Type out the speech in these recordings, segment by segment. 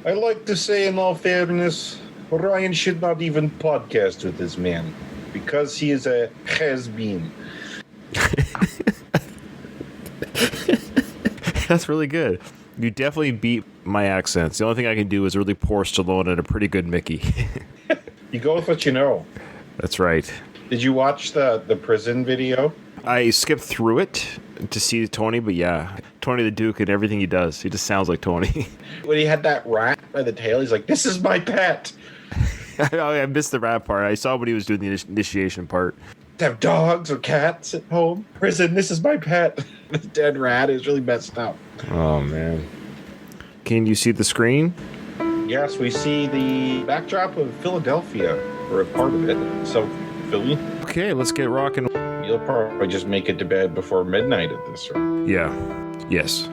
I like to say, in all fairness, Ryan should not even podcast with this man because he is a has-been. That's really good. You definitely beat my accents. The only thing I can do is really poor Stallone and a pretty good Mickey. You go with what you know. That's right. Did you watch the prison video? I skipped through it to see Tony, but yeah, Tony the Duke and everything he does, he just sounds like Tony. When he had that rat by the tail, he's like, "This is my pet." I missed the rat part. I saw when he was doing the initiation part. Have dogs or cats at home? Prison, this is my pet. The dead rat is really messed up. Oh, man. Can you see the screen? Yes, we see the backdrop of Philadelphia, or a part of it. So, Philly. Okay, let's get rocking. You'll probably just make it to bed before midnight at this rate. Yeah. Yes.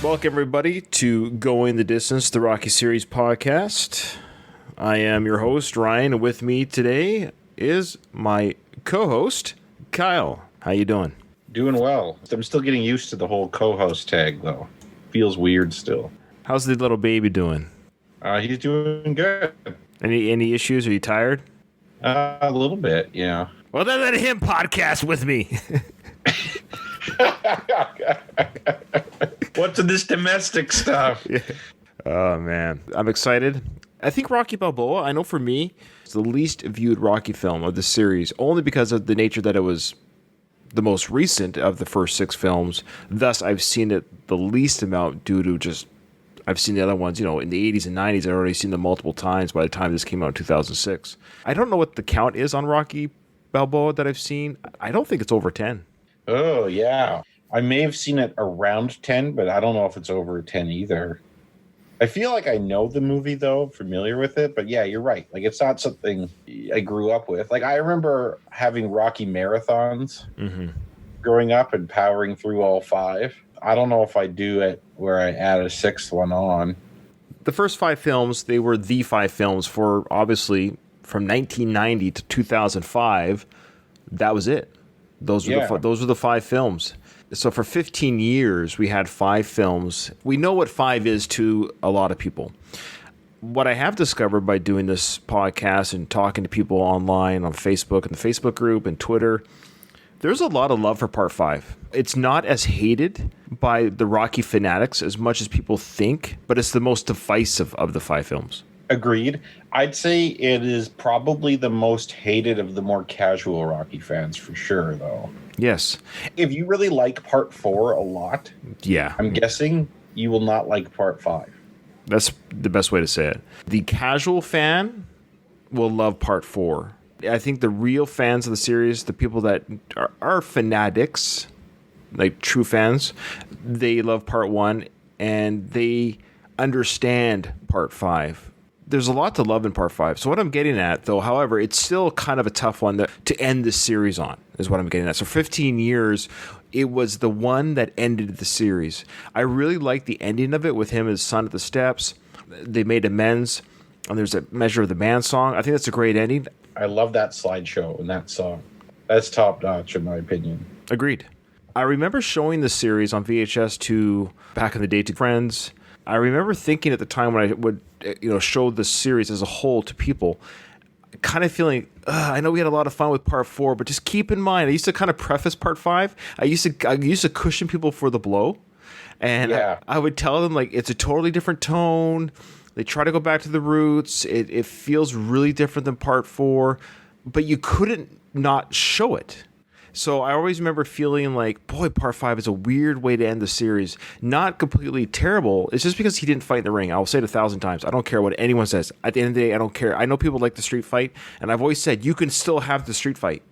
Welcome, everybody, to Going the Distance, the Rocky Series podcast. I am your host, Ryan, and with me today is my co-host, Kyle. How you doing? Doing well. I'm still getting used to the whole co-host tag, though. Feels weird still. How's the little baby doing? He's doing good. Any issues? Are you tired? A little bit, yeah. Well, then let him podcast with me. What's in this domestic stuff? Yeah. Oh, man. I'm excited. I think Rocky Balboa, I know for me, it's the least viewed Rocky film of the series, only because of the nature that it was the most recent of the first 6 films. Thus, I've seen it the least amount due to just, I've seen the other ones, in the 80s and 90s. I've already seen them multiple times by the time this came out in 2006. I don't know what the count is on Rocky Balboa that I've seen. I don't think it's over 10. Oh, yeah. I may have seen it around 10, but I don't know if it's over 10 either. I feel like I know the movie, though, familiar with it. But yeah, you're right. Like, it's not something I grew up with. Like, I remember having Rocky marathons growing up and powering through all 5. I don't know if I do it where I add a 6th one on. The first 5 films, they were the 5 films for, obviously, from 1990 to 2005. That was it. Those were the 5 films. So for 15 years, we had 5 films. We know what 5 is to a lot of people. What I have discovered by doing this podcast and talking to people online on Facebook and the Facebook group and Twitter, there's a lot of love for Part 5. It's not as hated by the Rocky fanatics as much as people think, but it's the most divisive of the 5 films. Agreed. I'd say it is probably the most hated of the more casual Rocky fans, for sure, though. Yes. If you really like Part 4 a lot, yeah, I'm guessing you will not like Part 5. That's the best way to say it. The casual fan will love Part 4. I think the real fans of the series, the people that are fanatics, like true fans, they love Part 1 and they understand Part 5. There's a lot to love in Part 5. So what I'm getting at, though, however, it's still kind of a tough one to end this series on, is what I'm getting at. So 15 years, it was the one that ended the series. I really like the ending of it with him and his son at the steps. They made amends, and there's a Measure of the Man song. I think that's a great ending. I love that slideshow and that song. That's top notch, in my opinion. Agreed. I remember showing the series on VHS back in the day to friends. I remember thinking at the time when I would show the series as a whole to people, kind of feeling, I know we had a lot of fun with Part 4, but just keep in mind, I used to kind of preface Part 5. I used to cushion people for the blow. And yeah. I would tell them, like, it's a totally different tone. They try to go back to the roots. It feels really different than Part 4, but you couldn't not show it. So I always remember feeling like, boy, Part 5 is a weird way to end the series. Not completely terrible. It's just because he didn't fight in the ring. I'll say it 1,000 times. I don't care what anyone says. At the end of the day, I don't care. I know people like the street fight, and I've always said you can still have the street fight.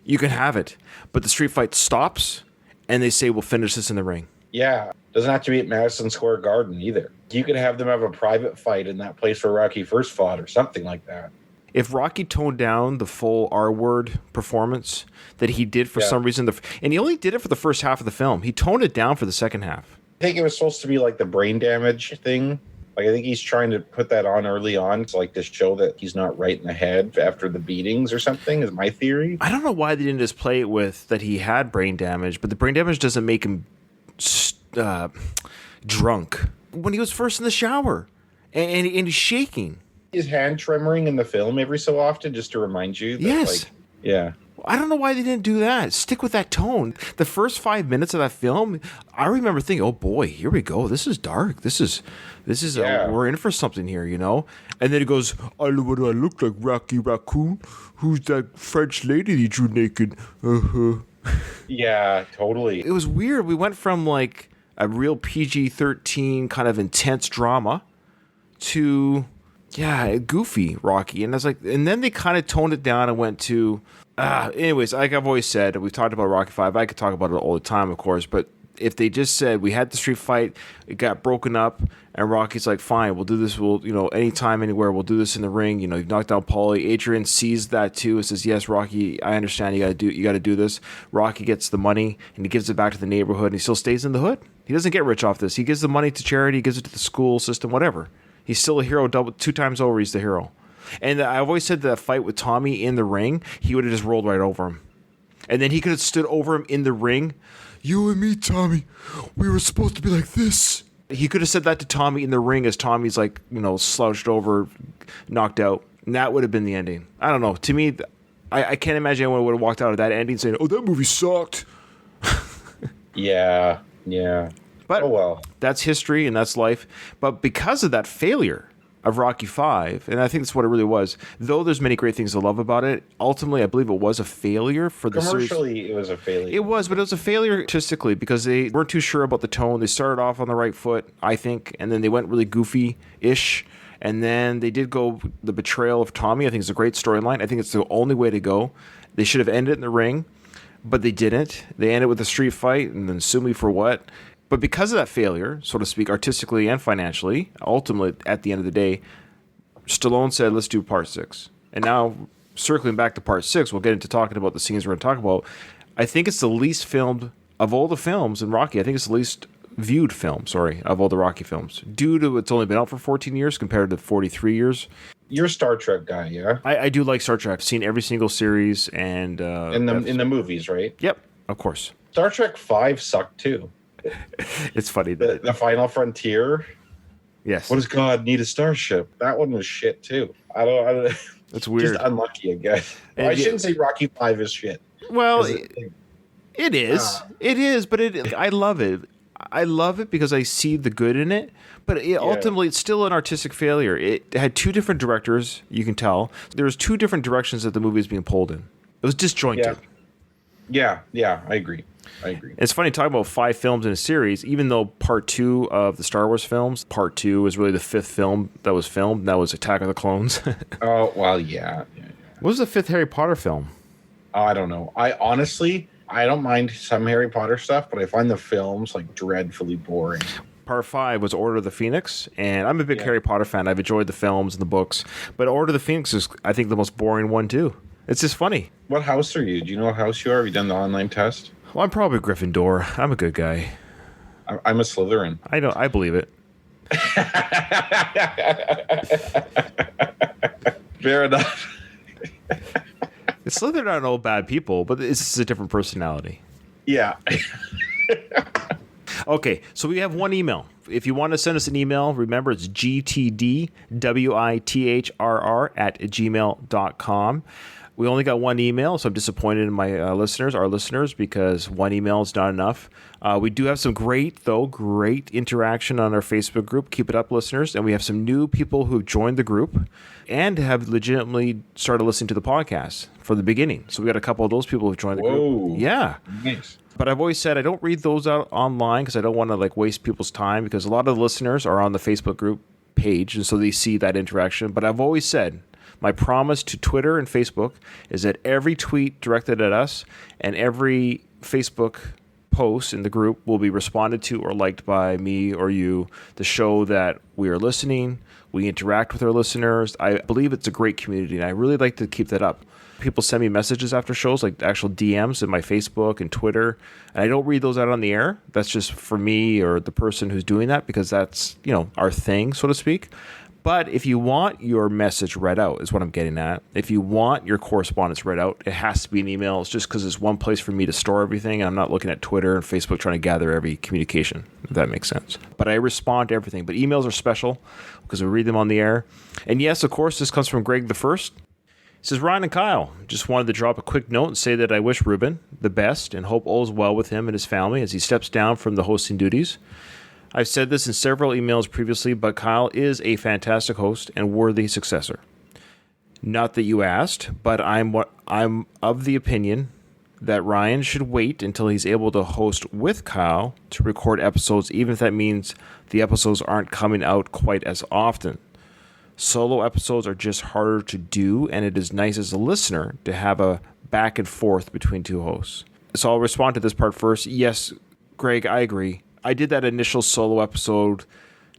You can have it. But the street fight stops, and they say, we'll finish this in the ring. Yeah. Doesn't have to be at Madison Square Garden either. You could have them have a private fight in that place where Rocky first fought or something like that. If Rocky toned down the full R-word performance that he did for some reason, and he only did it for the first half of the film, he toned it down for the second half. I think it was supposed to be like the brain damage thing. Like, I think he's trying to put that on early on to like to show that he's not right in the head after the beatings or something, is my theory. I don't know why they didn't just play it with that he had brain damage, but the brain damage doesn't make him drunk. When he was first in the shower and he's shaking. His hand tremoring in the film every so often just to remind you that, yes. like, yeah. I don't know why they didn't do that. Stick with that tone. The first 5 minutes of that film, I remember thinking, "Oh boy, here we go. This is dark. This is we're in for something here, you know." And then it goes, "I look like Rocky Raccoon. Who's that French lady that drew naked?" Yeah, totally. It was weird. We went from like a real PG-13 kind of intense drama to goofy Rocky, and I was like, and then they kind of toned it down and went to. Anyways, like I've always said, we've talked about Rocky 5. I could talk about it all the time, of course, but if they just said we had the street fight, it got broken up, and Rocky's like, fine, we'll do this. We'll, anytime, anywhere, we'll do this in the ring. You've knocked down Paulie. Adrian sees that too and says, yes, Rocky, I understand. You got to do this. Rocky gets the money and he gives it back to the neighborhood, and he still stays in the hood. He doesn't get rich off this. He gives the money to charity. He gives it to the school system, whatever. He's still a hero. 2 times over, he's the hero. And I've always said that fight with Tommy in the ring, he would have just rolled right over him. And then he could have stood over him in the ring. You and me, Tommy, we were supposed to be like this. He could have said that to Tommy in the ring as Tommy's like, slouched over, knocked out. And that would have been the ending. I don't know. To me, I can't imagine anyone would have walked out of that ending saying, oh, that movie sucked. Yeah. But, oh well. That's history and that's life. But because of that failure of Rocky V, and I think that's what it really was, though there's many great things to love about it, ultimately I believe it was a failure for the series. Commercially, it was a failure. It was, but it was a failure artistically because they weren't too sure about the tone. They started off on the right foot, I think, and then they went really goofy-ish, and then they did go the betrayal of Tommy. I think it's a great storyline. I think it's the only way to go. They should have ended it in the ring, but they didn't. They ended with a street fight, and then sue me for what? But because of that failure, so to speak, artistically and financially, ultimately, at the end of the day, Stallone said, let's do part 6. And now, circling back to part 6, we'll get into talking about the scenes we're going to talk about. I think it's the least filmed of all the films in Rocky. I think it's the least viewed film, of all the Rocky films. Due to it's only been out for 14 years compared to 43 years. You're a Star Trek guy, yeah? I do like Star Trek. I've seen every single series. And in the movies, right? Yep, of course. Star Trek 5 sucked too. It's funny. The Final Frontier. Yes. What does God need a starship? That one was shit too. I don't. It's weird. Just unlucky, I guess. Well, I shouldn't say Rocky 5 is shit. Well, it is. It is, but I love it. I love it because I see the good in it. But ultimately, it's still an artistic failure. It had 2 different directors. You can tell there was 2 different directions that the movie is being pulled in. It was disjointed. Yeah. I agree. It's funny talking about 5 films in a series, even though part 2 of the Star Wars films, part 2 is really the 5th film that was filmed, and that was Attack of the Clones. Oh, well, yeah. What was the 5th Harry Potter film? I don't know. I don't mind some Harry Potter stuff, but I find the films like dreadfully boring. Part 5 was Order of the Phoenix, and I'm a big Harry Potter fan. I've enjoyed the films and the books, but Order of the Phoenix is, I think, the most boring one, too. It's just funny. What house are you? Do you know what house you are? Have you done the online test? Well, I'm probably Gryffindor. I'm a good guy. I'm a Slytherin. I believe it. Fair enough. Slytherin aren't all bad people, but it's just a different personality. Yeah. Okay, so we have one email. If you want to send us an email, remember it's gtdwithrr@gmail.com. We only got one email, so I'm disappointed in my our listeners, because one email is not enough. We do have some great interaction on our Facebook group. Keep it up, listeners. And we have some new people who have joined the group and have legitimately started listening to the podcast from the beginning. So we got a couple of those people who have joined the group. Yeah. Nice. But I've always said I don't read those out online because I don't want to waste people's time, because a lot of the listeners are on the Facebook group page, and so they see that interaction. But I've always said my promise to Twitter and Facebook is that every tweet directed at us and every Facebook posts in the group will be responded to or liked by me or you to show that we are listening. We interact with our listeners. I believe it's a great community, and I really like to keep that up. People send me messages after shows, like actual DMs in my Facebook and Twitter, and I don't read those out on the air. That's just for me or the person who's doing that, because that's, our thing, so to speak. But if you want your message read out, is what I'm getting at. If you want your correspondence read out, it has to be an email. It's just because it's one place for me to store everything, and I'm not looking at Twitter and Facebook trying to gather every communication, if that makes sense. But I respond to everything. But emails are special because we read them on the air. And yes, of course, this comes from Greg the First. He says, Ryan and Kyle, just wanted to drop a quick note and say that I wish Ruben the best and hope all is well with him and his family as he steps down from the hosting duties. I've said this in several emails previously, but Kyle is a fantastic host and worthy successor. Not that you asked, but I'm of the opinion that Ryan should wait until he's able to host with Kyle to record episodes, even if that means the episodes aren't coming out quite as often. Solo episodes are just harder to do, and it is nice as a listener to have a back and forth between two hosts. So I'll respond to this part first. Yes, Greg, I agree. I did that initial solo episode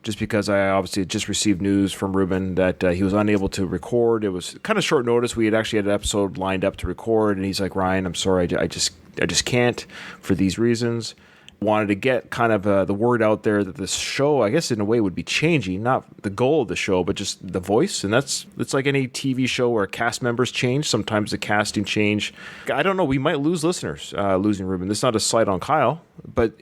just because I obviously had just received news from Ruben that he was unable to record. It was kind of short notice. We had actually had an episode lined up to record, and he's like, Ryan, I'm sorry, I just can't for these reasons. Wanted to get kind of the word out there that this show, I guess in a way, would be changing. Not the goal of the show, but just the voice. And it's like any TV show where cast members change. Sometimes the casting change. I don't know. We might lose listeners losing Ruben. This is not a slight on Kyle, but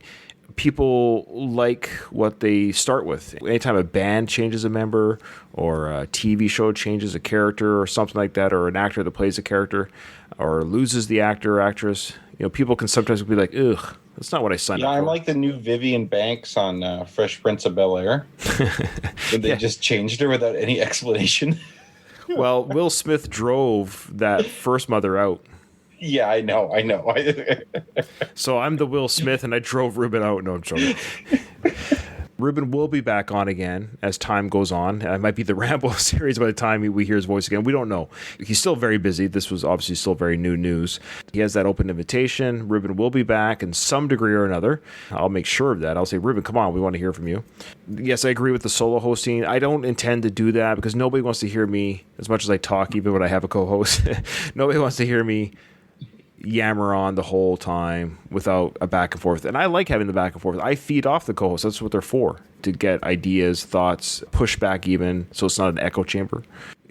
people like what they start with. Anytime a band changes a member or a TV show changes a character or something like that, or an actor that plays a character or loses the actor or actress, people can sometimes be like, ugh, that's not what I signed up for. I'm like the new Vivian Banks on Fresh Prince of Bel-Air. They just changed her without any explanation. Well, Will Smith drove that first mother out. Yeah, I know. So I'm the Will Smith, and I drove Ruben out. No, I'm joking. Ruben will be back on again as time goes on. It might be the Rambo series by the time we hear his voice again. We don't know. He's still very busy. This was obviously still very new news. He has that open invitation. Ruben will be back in some degree or another. I'll make sure of that. I'll say, Ruben, come on. We want to hear from you. Yes, I agree with the solo hosting. I don't intend to do that because nobody wants to hear me as much as I talk, even when I have a co-host. Nobody wants to hear me yammer on the whole time without a back and forth. And I like having the back and forth. I feed off the co-hosts. That's what they're for, to get ideas, thoughts, pushback even, so it's not an echo chamber.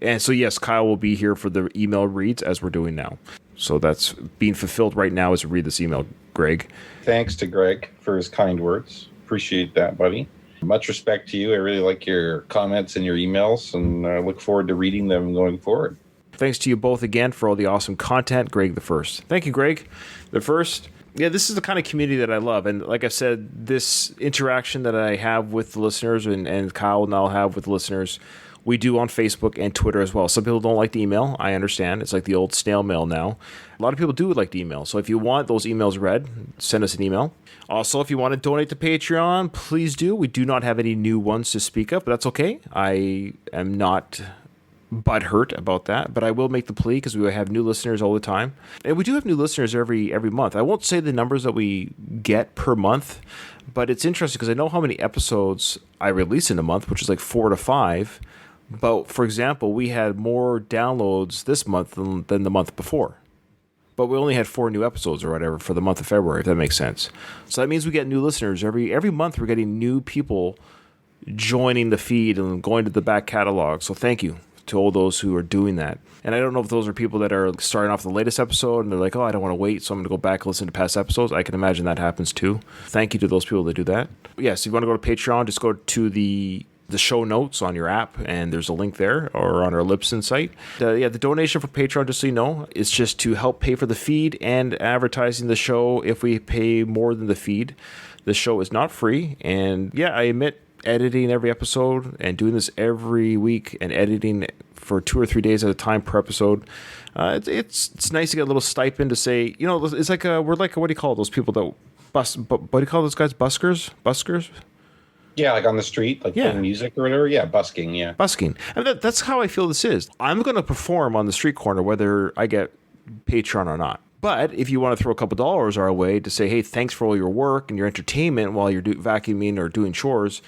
And so, yes, Kyle will be here for the email reads as we're doing now. So that's being fulfilled right now as we read this email, Greg. Thanks to Greg for his kind words. Appreciate that, buddy. Much respect to you. I really like your comments and your emails, and I look forward to reading them going forward. Thanks to you both again for all the awesome content, Greg the First. Thank you, Greg the First. Yeah, this is the kind of community that I love. And like I said, this interaction that I have with the listeners and Kyle and I'll have with the listeners, we do on Facebook and Twitter as well. Some people don't like the email. I understand. It's like the old snail mail now. A lot of people do like the email. So if you want those emails read, send us an email. Also, if you want to donate to Patreon, please do. We do not have any new ones to speak of, but that's okay. I am not butthurt about that, but I will make the plea because we have new listeners all the time, and we do have new listeners every month. I won't say the numbers that we get per month, but it's interesting because I know how many episodes I release in a month, which is like 4 to 5. But for example, we had more downloads this month than the month before, but we only had 4 new episodes or whatever for the month of February, if that makes sense. So that means we get new listeners every month. We're getting new people joining the feed and going to the back catalog. So thank you to all those who are doing that. And I don't know if those are people that are starting off the latest episode and they're like, oh, I don't want to wait, so I'm going to go back and listen to past episodes. I can imagine that happens too. Thank you to those people that do that. Yes, if you want to go to Patreon, just go to the show notes on your app, and there's a link there, or on our Libsyn site. The donation for Patreon, just so you know, is just to help pay for the feed and advertising the show. If we pay more than the feed, the show is not free. And yeah, I admit, editing every episode and doing this every week and editing for 2 or 3 days at a time per episode, it's nice to get a little stipend to say, it's like we're like, what do you call those people that what do you call those guys? Buskers? Yeah, like on the street, like playing music or whatever. Yeah, busking, yeah. Busking. And that's how I feel this is. I'm going to perform on the street corner whether I get Patreon or not. But if you want to throw a couple dollars our way to say, hey, thanks for all your work and your entertainment while you're vacuuming or doing chores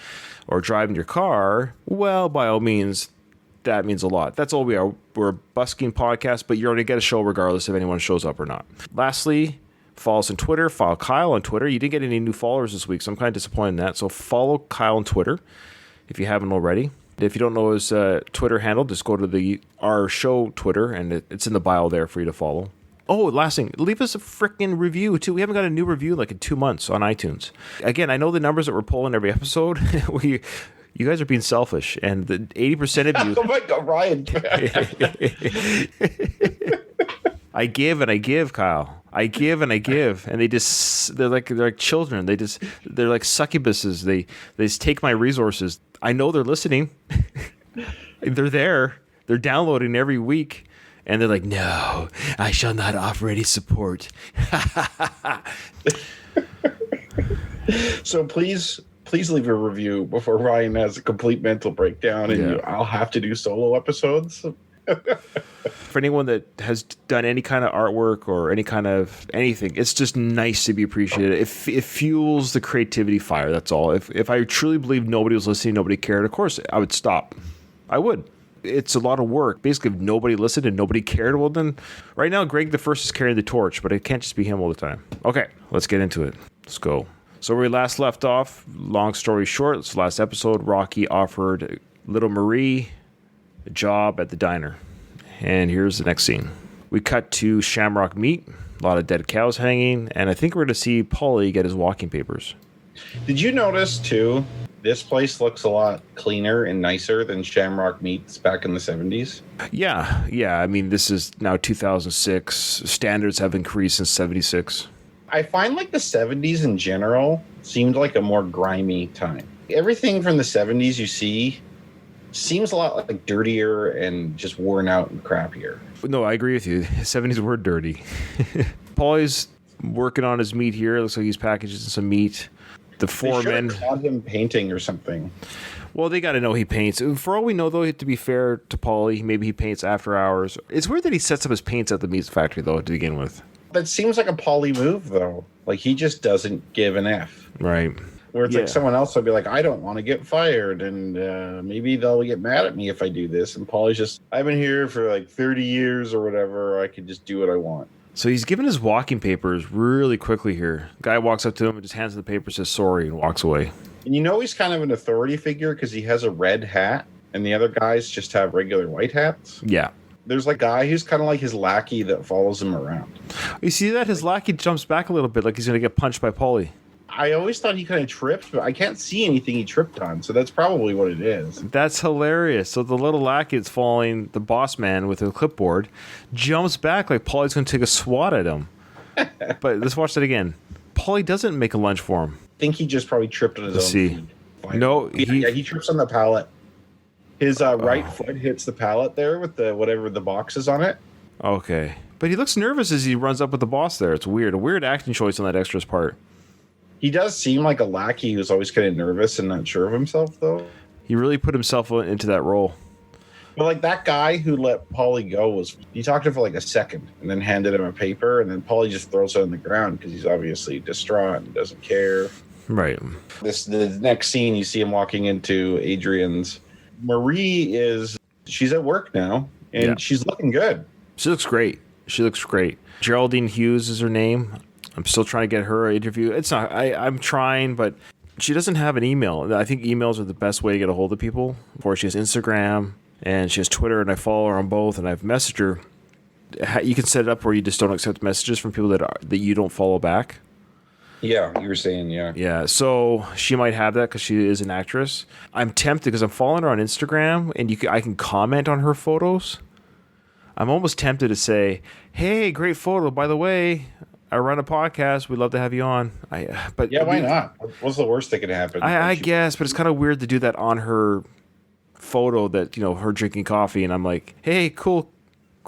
or driving your car, well, by all means, that means a lot. That's all we are. We're a busking podcast, but you're going to get a show regardless if anyone shows up or not. Lastly, follow us on Twitter. Follow Kyle on Twitter. You didn't get any new followers this week, so I'm kind of disappointed in that. So follow Kyle on Twitter if you haven't already. If you don't know his Twitter handle, just go to our show Twitter, and it's in the bio there for you to follow. Oh, last thing, leave us a freaking review, too. We haven't got a new review like in 2 months on iTunes. Again, I know the numbers that we're pulling every episode. You guys are being selfish, and the 80% of you... Oh my God, Ryan. I give and I give, Kyle. I give and I give, and they're like children. They're like succubuses. They just take my resources. I know they're listening. They're there. They're downloading every week, and they're like, "No, I shall not offer any support." So please leave a review before Ryan has a complete mental breakdown, and I'll have to do solo episodes. For anyone that has done any kind of artwork or any kind of anything, it's just nice to be appreciated. It fuels the creativity fire. That's all. If I truly believed nobody was listening, nobody cared, of course I would stop. I would. It's a lot of work. Basically, if nobody listened and nobody cared, well then, right now Greg the First is carrying the torch, but it can't just be him all the time. Okay, let's get into it. Let's go. So where we last left off, long story short, this last episode, Rocky offered little Marie a job at the diner. And here's the next scene. We cut to Shamrock Meat, a lot of dead cows hanging, and I think we're going to see Paulie get his walking papers. Did you notice, too, this place looks a lot cleaner and nicer than Shamrock Meats back in the 70s? Yeah. I mean, this is now 2006. Standards have increased since 76. I find like the 70s in general seemed like a more grimy time. Everything from the 70s you see seems a lot like dirtier and just worn out and crappier. No, I agree with you. 70s were dirty. Paulie's working on his meat here. It looks like he's packaging some meat. The foreman caught him painting or something. Well, they got to know he paints. For all we know, though, to be fair to Paulie, maybe he paints after hours. It's weird that he sets up his paints at the meat factory, though, to begin with. That seems like a Paulie move, though. Like, he just doesn't give an F. Right. Where it's like someone else will be like, I don't want to get fired, and maybe they'll get mad at me if I do this. And Paulie's just, I've been here for like 30 years or whatever. I can just do what I want. So he's given his walking papers really quickly here. Guy walks up to him and just hands him the paper, says sorry, and walks away. And you know he's kind of an authority figure because he has a red hat, and the other guys just have regular white hats. Yeah. There's like a guy who's kind of like his lackey that follows him around. You see that? His lackey jumps back a little bit like he's going to get punched by Paulie. I always thought he kind of tripped, but I can't see anything he tripped on, so that's probably what it is. That's hilarious. So the little lackey that's following the boss man with a clipboard jumps back like Paulie's going to take a swat at him. But let's watch that again. Paulie doesn't make a lunge for him. I think he just probably tripped on his own feet. No, he trips on the pallet. His right foot hits the pallet there with the whatever the box is on it. Okay. But he looks nervous as he runs up with the boss there. It's weird. A weird acting choice on that extra's part. He does seem like a lackey who's always kind of nervous and not sure of himself, though. He really put himself into that role. But like that guy who let Paulie go he talked to him for like a second and then handed him a paper, and then Paulie just throws it on the ground because he's obviously distraught and doesn't care. Right. The next scene, you see him walking into Adrian's. Marie she's at work now, and she's looking good. She looks great. Geraldine Hughes is her name. I'm still trying to get her an interview. It's not. I'm trying, but she doesn't have an email. I think emails are the best way to get a hold of people. Or she has Instagram and she has Twitter, and I follow her on both, and I've messaged her. You can set it up where you just don't accept messages from people that you don't follow back. Yeah, you were saying, yeah. Yeah, so she might have that because she is an actress. I'm tempted because I'm following her on Instagram, and I can comment on her photos. I'm almost tempted to say, hey, great photo. By the way, I run a podcast. We'd love to have you on. Why not? What's the worst that could happen? I guess, but it's kind of weird to do that on her photo that, her drinking coffee, and I'm like, hey, cool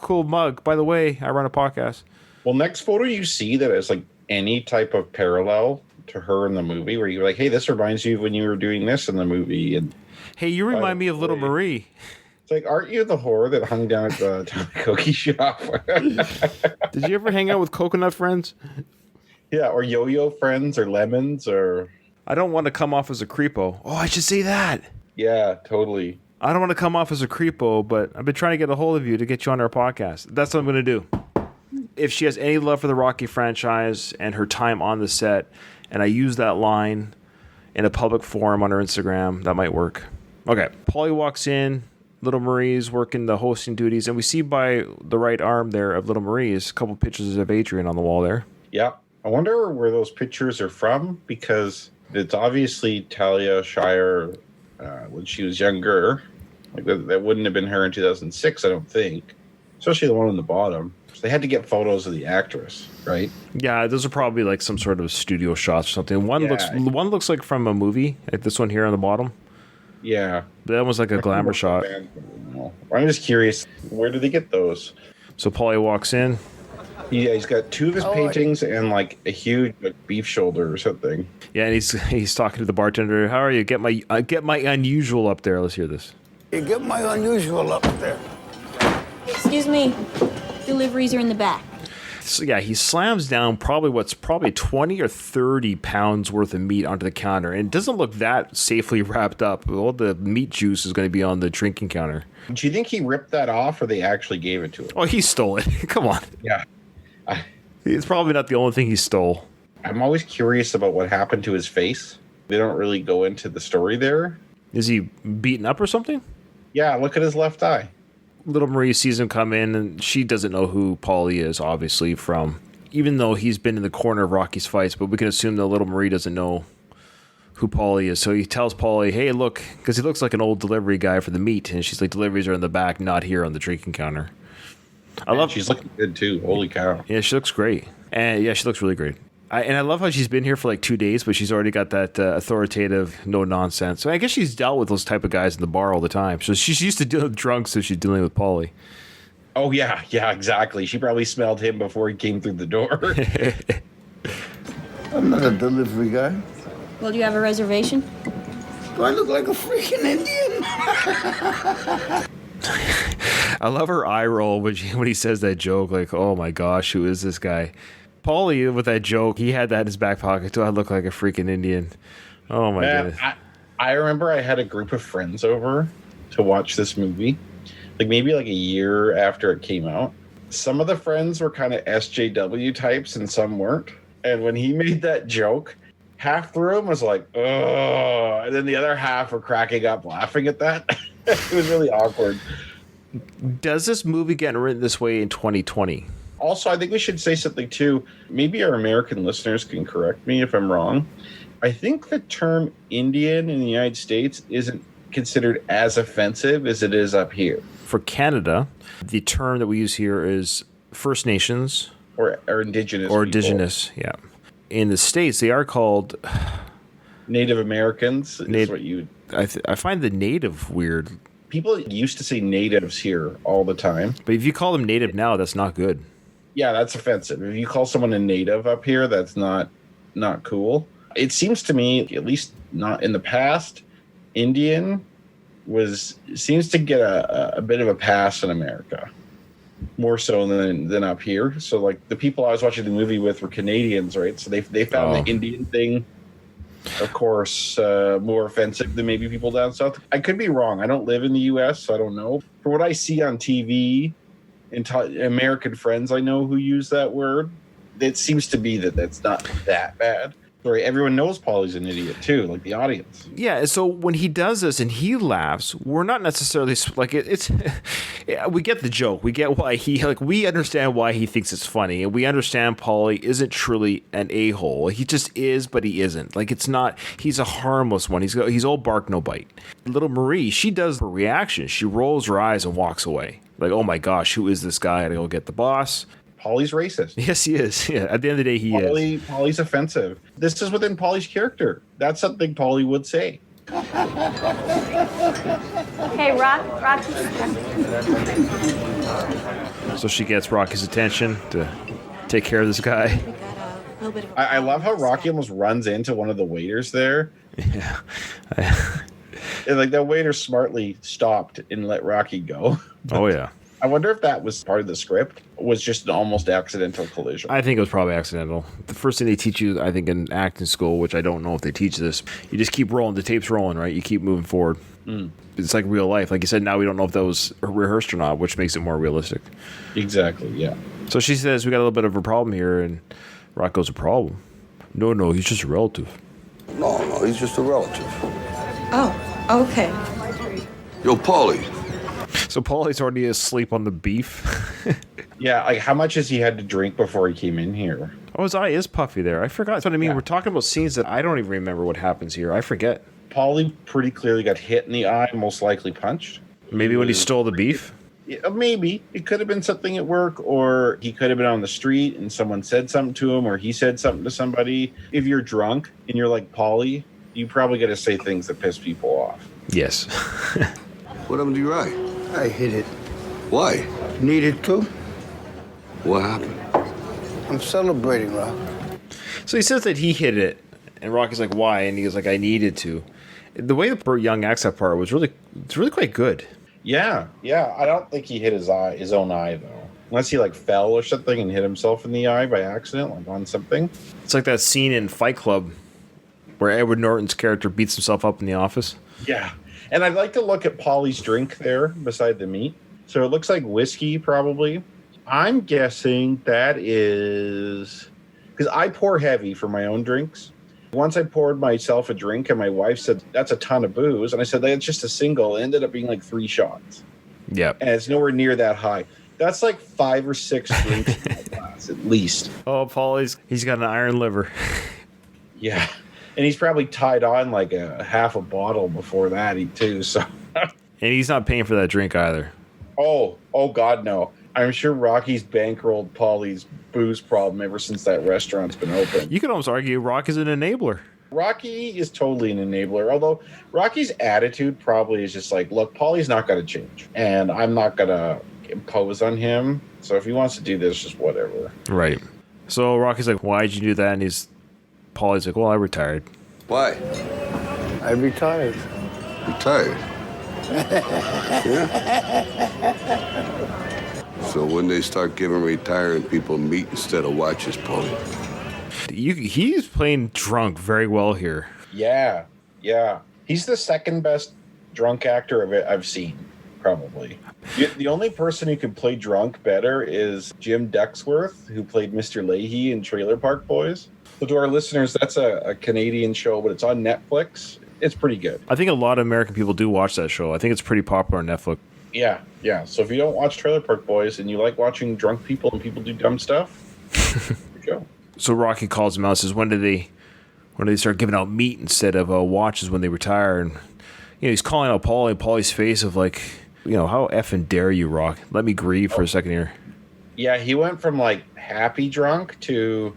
mug. By the way, I run a podcast. Well, next photo you see that is like any type of parallel to her in the movie where you're like, hey, this reminds you of when you were doing this in the movie. And hey, you remind me of Little Marie. It's like, aren't you the whore that hung down at the Tamagotchi shop? Did you ever hang out with coconut friends? Yeah, or yo-yo friends or lemons or... I don't want to come off as a creepo. Oh, I should say that. Yeah, totally. I don't want to come off as a creepo, but I've been trying to get a hold of you to get you on our podcast. That's what I'm going to do. If she has any love for the Rocky franchise and her time on the set, and I use that line in a public forum on her Instagram, that might work. Okay, Paulie walks in. Little Marie's working the hosting duties, and we see by the right arm there of Little Marie's a couple pictures of Adrian on the wall there. Yeah. I wonder where those pictures are from, because it's obviously Talia Shire when she was younger. Like that wouldn't have been her in 2006, I don't think. Especially the one on the bottom. So they had to get photos of the actress, right? Yeah, those are probably like some sort of studio shots or something. One looks like from a movie, like this one here on the bottom. Yeah. That was like a glamour shot. I'm just curious, where do they get those? So Paulie walks in. Yeah, he's got two of his paintings and like a huge beef shoulder or something. Yeah, and he's talking to the bartender. How are you? Get my unusual up there. Let's hear this. You get my unusual up there. Excuse me. Deliveries are in the back. So yeah, he slams down probably 20 or 30 pounds worth of meat onto the counter, and it doesn't look that safely wrapped up. All the meat juice is going to be on the drinking counter. Do you think he ripped that off, or they actually gave it to him? Oh, he stole it. Come on. Yeah. It's probably not the only thing he stole. I'm always curious about what happened to his face. They don't really go into the story there. Is he beaten up or something? Yeah, look at his left eye. Little Marie sees him come in, and she doesn't know who Paulie is, obviously, even though he's been in the corner of Rocky's fights, but we can assume that Little Marie doesn't know who Paulie is. So he tells Paulie, hey, look, because he looks like an old delivery guy for the meat, and she's like, deliveries are in the back, not here on the drinking counter. She's looking good, too. Holy cow. Yeah, she looks great. And yeah, she looks really great. I love how she's been here for like 2 days, but she's already got that authoritative, no nonsense. So I guess she's dealt with those type of guys in the bar all the time. So she's used to dealing with drunks, so she's dealing with Paulie. Oh, yeah, exactly. She probably smelled him before he came through the door. I'm not a delivery guy. Well, do you have a reservation? Do I look like a freaking Indian? I love her eye roll when he says that joke, like, oh my gosh, who is this guy? Paulie, with that joke, he had that in his back pocket. Do I look like a freaking Indian? Oh, my goodness. I remember I had a group of friends over to watch this movie, like maybe like a year after it came out. Some of the friends were kind of SJW types and some weren't. And when he made that joke, half the room was like, oh, and then the other half were cracking up laughing at that. It was really awkward. Does this movie get written this way in 2020? Also, I think we should say something too. Maybe our American listeners can correct me if I'm wrong. I think the term Indian in the United States isn't considered as offensive as it is up here. For Canada, the term that we use here is First Nations. Or indigenous. Or people. indigenous, yeah. In the States, they are called Native Americans. Is what you. I find the native weird. People used to say natives here all the time. But if you call them native now, that's not good. Yeah, that's offensive. If you call someone a native up here, that's not It seems to me, at least not in the past, Indian seems to get a bit of a pass in America, more so than up here. So like the people I was watching the movie with were Canadians, right? So they found the Indian thing, of course, more offensive than maybe people down south. I could be wrong. I don't live in the U.S., so I don't know. For what I see on TV, American friends I know who use that word, it seems to be that's not that bad. Sorry, everyone knows Paulie's an idiot too, like the audience. Yeah, so when he does this and he laughs, we're not necessarily like it's. We get the joke. We get why we understand why he thinks it's funny, and we understand Paulie isn't truly an a-hole. He just is, but he isn't. Like it's not. He's a harmless one. He's all bark no bite. Little Marie, she does her reaction. She rolls her eyes and walks away. Like, oh my gosh, who is this guy? I gotta go get the boss. Paulie's racist. Yes, he is. Yeah, at the end of the day, he is. Paulie's offensive. This is within Paulie's character. That's something Paulie would say. Hey, Rocky. So she gets Rocky's attention to take care of this guy. I love how Rocky almost runs into one of the waiters there. Yeah. And like that waiter smartly stopped and let Rocky go. Oh yeah. I wonder if that was part of the script, was just an almost accidental collision. I think it was probably accidental. The first thing they teach you, I think, in acting school, which I don't know if they teach this, you just keep rolling. The tape's rolling, right? You keep moving forward. It's like real life. Like you said, now we don't know if that was rehearsed or not, which makes it more realistic. Exactly, yeah. So she says, we got a little bit of a problem here, and Rock goes, a problem? No, he's just a relative. No, he's just a relative. Oh, okay. Yo, Paulie. So Paulie's already asleep on the beef. Yeah, like how much has he had to drink before he came in here? Oh, his eye is puffy there. I forgot. That's what I mean. Yeah. We're talking about scenes that I don't even remember what happens here. I forget. Paulie pretty clearly got hit in the eye, most likely punched. Maybe when he stole the beef? Yeah, maybe. It could have been something at work, or he could have been on the street and someone said something to him, or he said something to somebody. If you're drunk and you're like Paulie, you probably got to say things that piss people off. Yes. What happened to your eye? I hit it. Why? Needed to. What happened? I'm celebrating, Rock. So he says that he hit it, and Rocky's like, why? And he goes like, I needed to. The way that Burt Young acts that part was really quite good. Yeah. I don't think he hit his own eye though, unless he like fell or something and hit himself in the eye by accident, like on something. It's like that scene in Fight Club where Edward Norton's character beats himself up in the office. Yeah, and I'd like to look at Paulie's drink there beside the meat. So it looks like whiskey, probably. I'm guessing that is because I pour heavy for my own drinks. Once I poured myself a drink, and my wife said, that's a ton of booze. And I said, that's just a single. It ended up being like 3 shots. Yeah. And it's nowhere near that high. That's like 5 or 6 drinks in my glass, at least. Oh, he's got an iron liver. Yeah. And he's probably tied on like a half a bottle before that, too. So. And he's not paying for that drink either. Oh, God, no. I'm sure Rocky's bankrolled Paulie's booze problem ever since that restaurant's been open. You could almost argue Rock is an enabler. Rocky is totally an enabler, although Rocky's attitude probably is just like, look, Paulie's not going to change, and I'm not going to impose on him. So if he wants to do this, just whatever. Right. So Rocky's like, why'd you do that? And Paulie's like, well, I retired. Why? I retired. Retired? Yeah. So when they start giving retiring people meat instead of watches, Paulie? He's playing drunk very well here. Yeah. He's the second best drunk actor I've seen, probably. The only person who can play drunk better is Jim Ducksworth, who played Mr. Leahy in Trailer Park Boys. So to our listeners, that's a Canadian show, but it's on Netflix. It's pretty good. I think a lot of American people do watch that show. I think it's pretty popular on Netflix. Yeah. So if you don't watch Trailer Park Boys and you like watching drunk people and people do dumb stuff, go. So Rocky calls him out and says, when do they start giving out meat instead of watches when they retire? And he's calling out Paulie, Paulie's face of like, how effing dare you, Rock? Let me grieve for a second here. Yeah, he went from like happy drunk to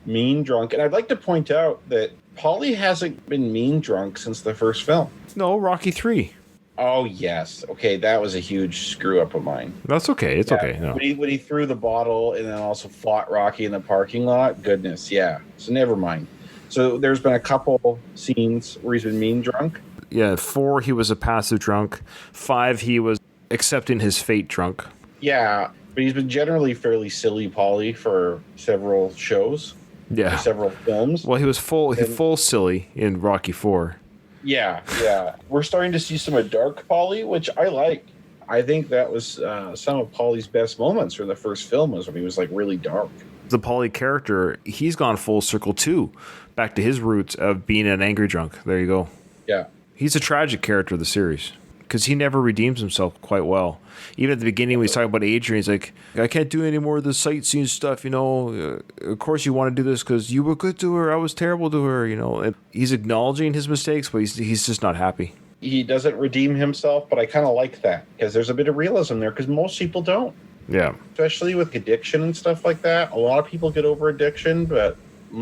mean drunk. And I'd like to point out that Paulie hasn't been mean drunk since the first film. No, Rocky 3. Oh, yes. Okay, that was a huge screw up of mine. That's okay. It's okay. No. When he threw the bottle and then also fought Rocky in the parking lot, goodness, yeah. So never mind. So there's been a couple scenes where he's been mean drunk. Yeah, 4, he was a passive drunk. 5, he was accepting his fate drunk. Yeah, but he's been generally fairly silly Paulie for several shows. Yeah. Several films. Well, he was full silly in Rocky 4. Yeah. We're starting to see some of Dark Paulie, which I like. I think that was some of Paulie's best moments for the first film was when he was like really dark. The Paulie character, he's gone full circle too, back to his roots of being an angry drunk. There you go. Yeah. He's a tragic character of the series because he never redeems himself quite well. Even at the beginning, when he's talking about Adrian, he's like, I can't do any more of the sightseeing stuff, of course you want to do this because you were good to her, I was terrible to her, And he's acknowledging his mistakes, but he's just not happy. He doesn't redeem himself, but I kind of like that because there's a bit of realism there because most people don't. Yeah. Especially with addiction and stuff like that. A lot of people get over addiction, but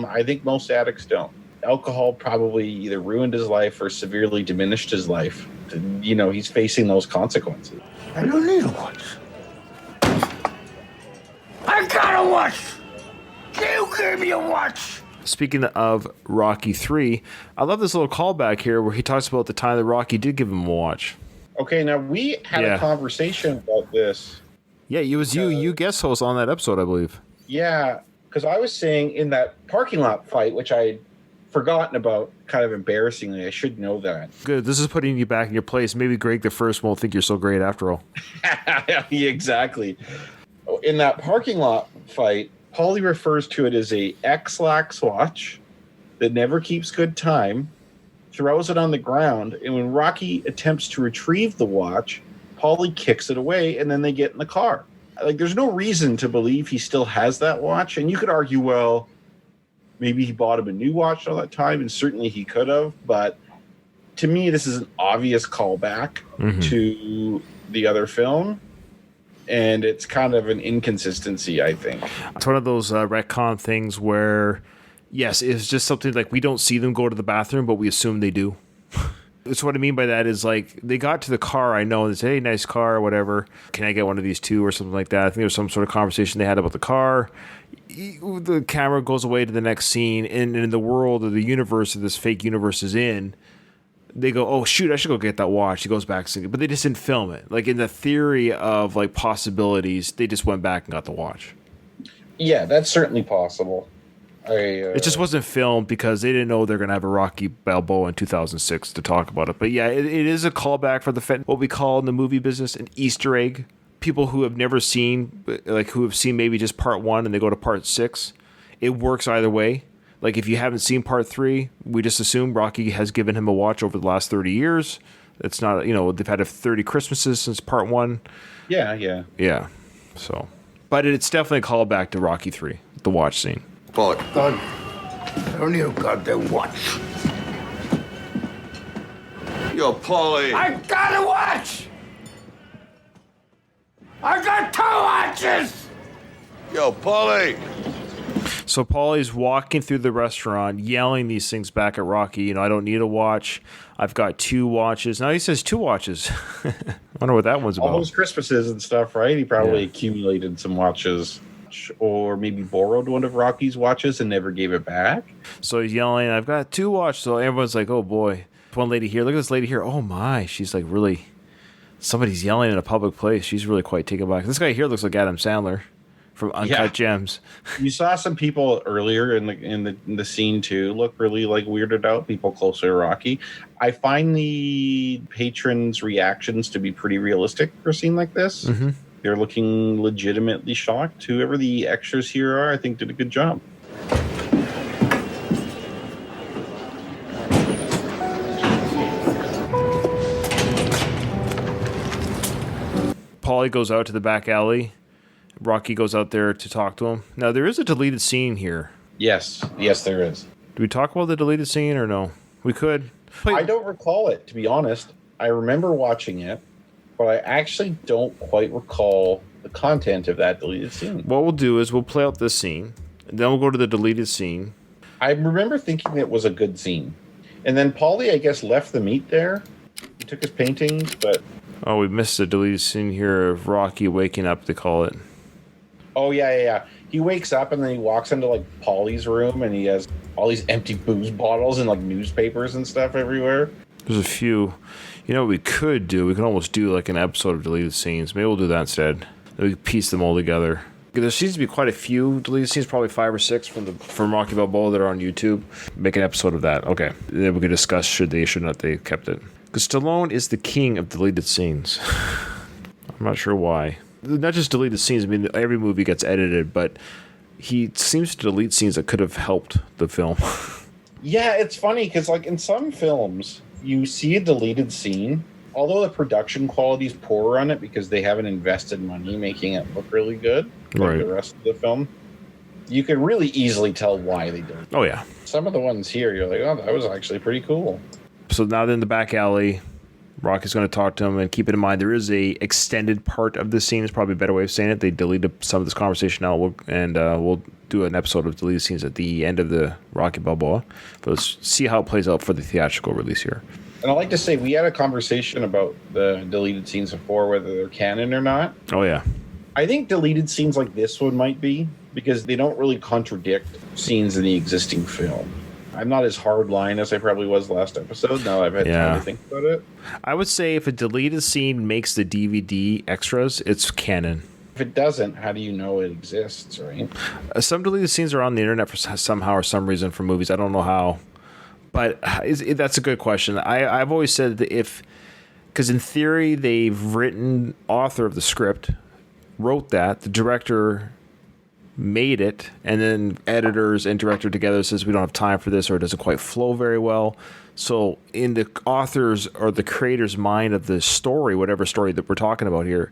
I think most addicts don't. Alcohol probably either ruined his life or severely diminished his life. He's facing those consequences. I don't need a watch. I got a watch. You gave me a watch. Speaking of Rocky 3, I love this little callback here where he talks about the time that Rocky did give him a watch. Okay, now we had a conversation about this. Yeah, it was you guest host on that episode, I believe. Yeah, because I was saying in that parking lot fight, which I'd forgotten about, kind of embarrassingly, I should know that. Good, this is putting you back in your place. Maybe Greg the First won't think you're so great after all. Yeah, exactly. In that parking lot fight, Paulie refers to it as a X-Lax watch that never keeps good time, throws it on the ground, and when Rocky attempts to retrieve the watch, Paulie kicks it away, and then they get in the car. Like, there's no reason to believe he still has that watch, and you could argue, well, maybe he bought him a new watch all that time, and certainly he could have, but to me, this is an obvious callback to the other film, and it's kind of an inconsistency, I think. It's one of those retcon things where, yes, it's just something like we don't see them go to the bathroom, but we assume they do. That's what I mean by that is like they got to the car, I know, they say, hey, nice car or whatever. Can I get one of these too or something like that? I think there's some sort of conversation they had about the car. The camera goes away to the next scene, and in the world of the universe that this fake universe is in, they go, oh, shoot, I should go get that watch. He goes back, but they just didn't film it. Like in the theory of like possibilities, they just went back and got the watch. Yeah, that's certainly possible. It just wasn't filmed because they didn't know they're going to have a Rocky Balboa in 2006 to talk about it. But yeah, it is a callback for what we call in the movie business an Easter egg. People who have never seen, like who have seen maybe just part 1 and they go to part 6, it works either way. Like if you haven't seen part 3, we just assume Rocky has given him a watch over the last 30 years. It's not, they've had 30 Christmases since part 1. Yeah. So, but it's definitely a callback to Rocky 3, the watch scene. Paulie. God, I don't need a goddamn watch. Yo, Paulie. I got a watch! I got 2 watches! Yo, Paulie. So Paulie's walking through the restaurant, yelling these things back at Rocky. I don't need a watch. I've got 2 watches. Now he says 2 watches. I wonder what that one's about. All those Christmases and stuff, right? He probably accumulated some watches. Or maybe borrowed one of Rocky's watches and never gave it back. So he's yelling, I've got 2 watches. So everyone's like, oh boy. One lady here, look at this lady here. Oh my, she's like really, somebody's yelling in a public place. She's really quite taken back. This guy here looks like Adam Sandler from Uncut Gems. You saw some people earlier in the scene too look really like weirded out, people closer to Rocky. I find the patrons' reactions to be pretty realistic for a scene like this. Mm-hmm. They're looking legitimately shocked. Whoever the extras here are, I think, did a good job. Paulie goes out to the back alley. Rocky goes out there to talk to him. Now, there is a deleted scene here. Yes, there is. Do we talk about the deleted scene or no? We could. I don't recall it, to be honest. I remember watching it, but I actually don't quite recall the content of that deleted scene. What we'll do is we'll play out this scene, and then we'll go to the deleted scene. I remember thinking it was a good scene. And then Paulie, I guess, left the meat there. He took his paintings, but... Oh, we missed the deleted scene here of Rocky waking up, they call it. Oh, yeah. He wakes up and then he walks into, like, Paulie's room, and he has all these empty booze bottles and, like, newspapers and stuff everywhere. There's a few... what we could do? We could almost do, like, an episode of deleted scenes. Maybe we'll do that instead. We piece them all together. There seems to be quite a few deleted scenes, probably 5 or 6 from Rocky Balboa that are on YouTube. Make an episode of that. Okay. Then we could discuss should not they kept it. Because Stallone is the king of deleted scenes. I'm not sure why. Not just deleted scenes. I mean, every movie gets edited, but he seems to delete scenes that could have helped the film. Yeah, it's funny because, like, in some films, you see a deleted scene, although the production quality is poorer on it because they haven't invested money making it look really good, like the rest of the film, you can really easily tell why they did it. Oh, yeah. Some of the ones here, you're like, oh, that was actually pretty cool. So now they're in the back alley. Rocky's going to talk to him, and keep it in mind, there is a extended part of the scene. Is probably a better way of saying it. They deleted some of this conversation out, we'll do an episode of deleted scenes at the end of the Rocky Balboa. But let's see how it plays out for the theatrical release here. And I like to say, we had a conversation about the deleted scenes before, whether they're canon or not. Oh, yeah. I think deleted scenes like this one might be, because they don't really contradict scenes in the existing film. I'm not as hardline as I probably was last episode. Now I've had time to think about it. I would say if a deleted scene makes the DVD extras, it's canon. If it doesn't, how do you know it exists, right? Some deleted scenes are on the internet for somehow or some reason for movies. I don't know how. But that's a good question. I've always said that because in theory, author of the script wrote that, the director made it, and then editors and director together says we don't have time for this, or it doesn't quite flow very well. So in the author's or the creator's mind of the story, whatever story that we're talking about here,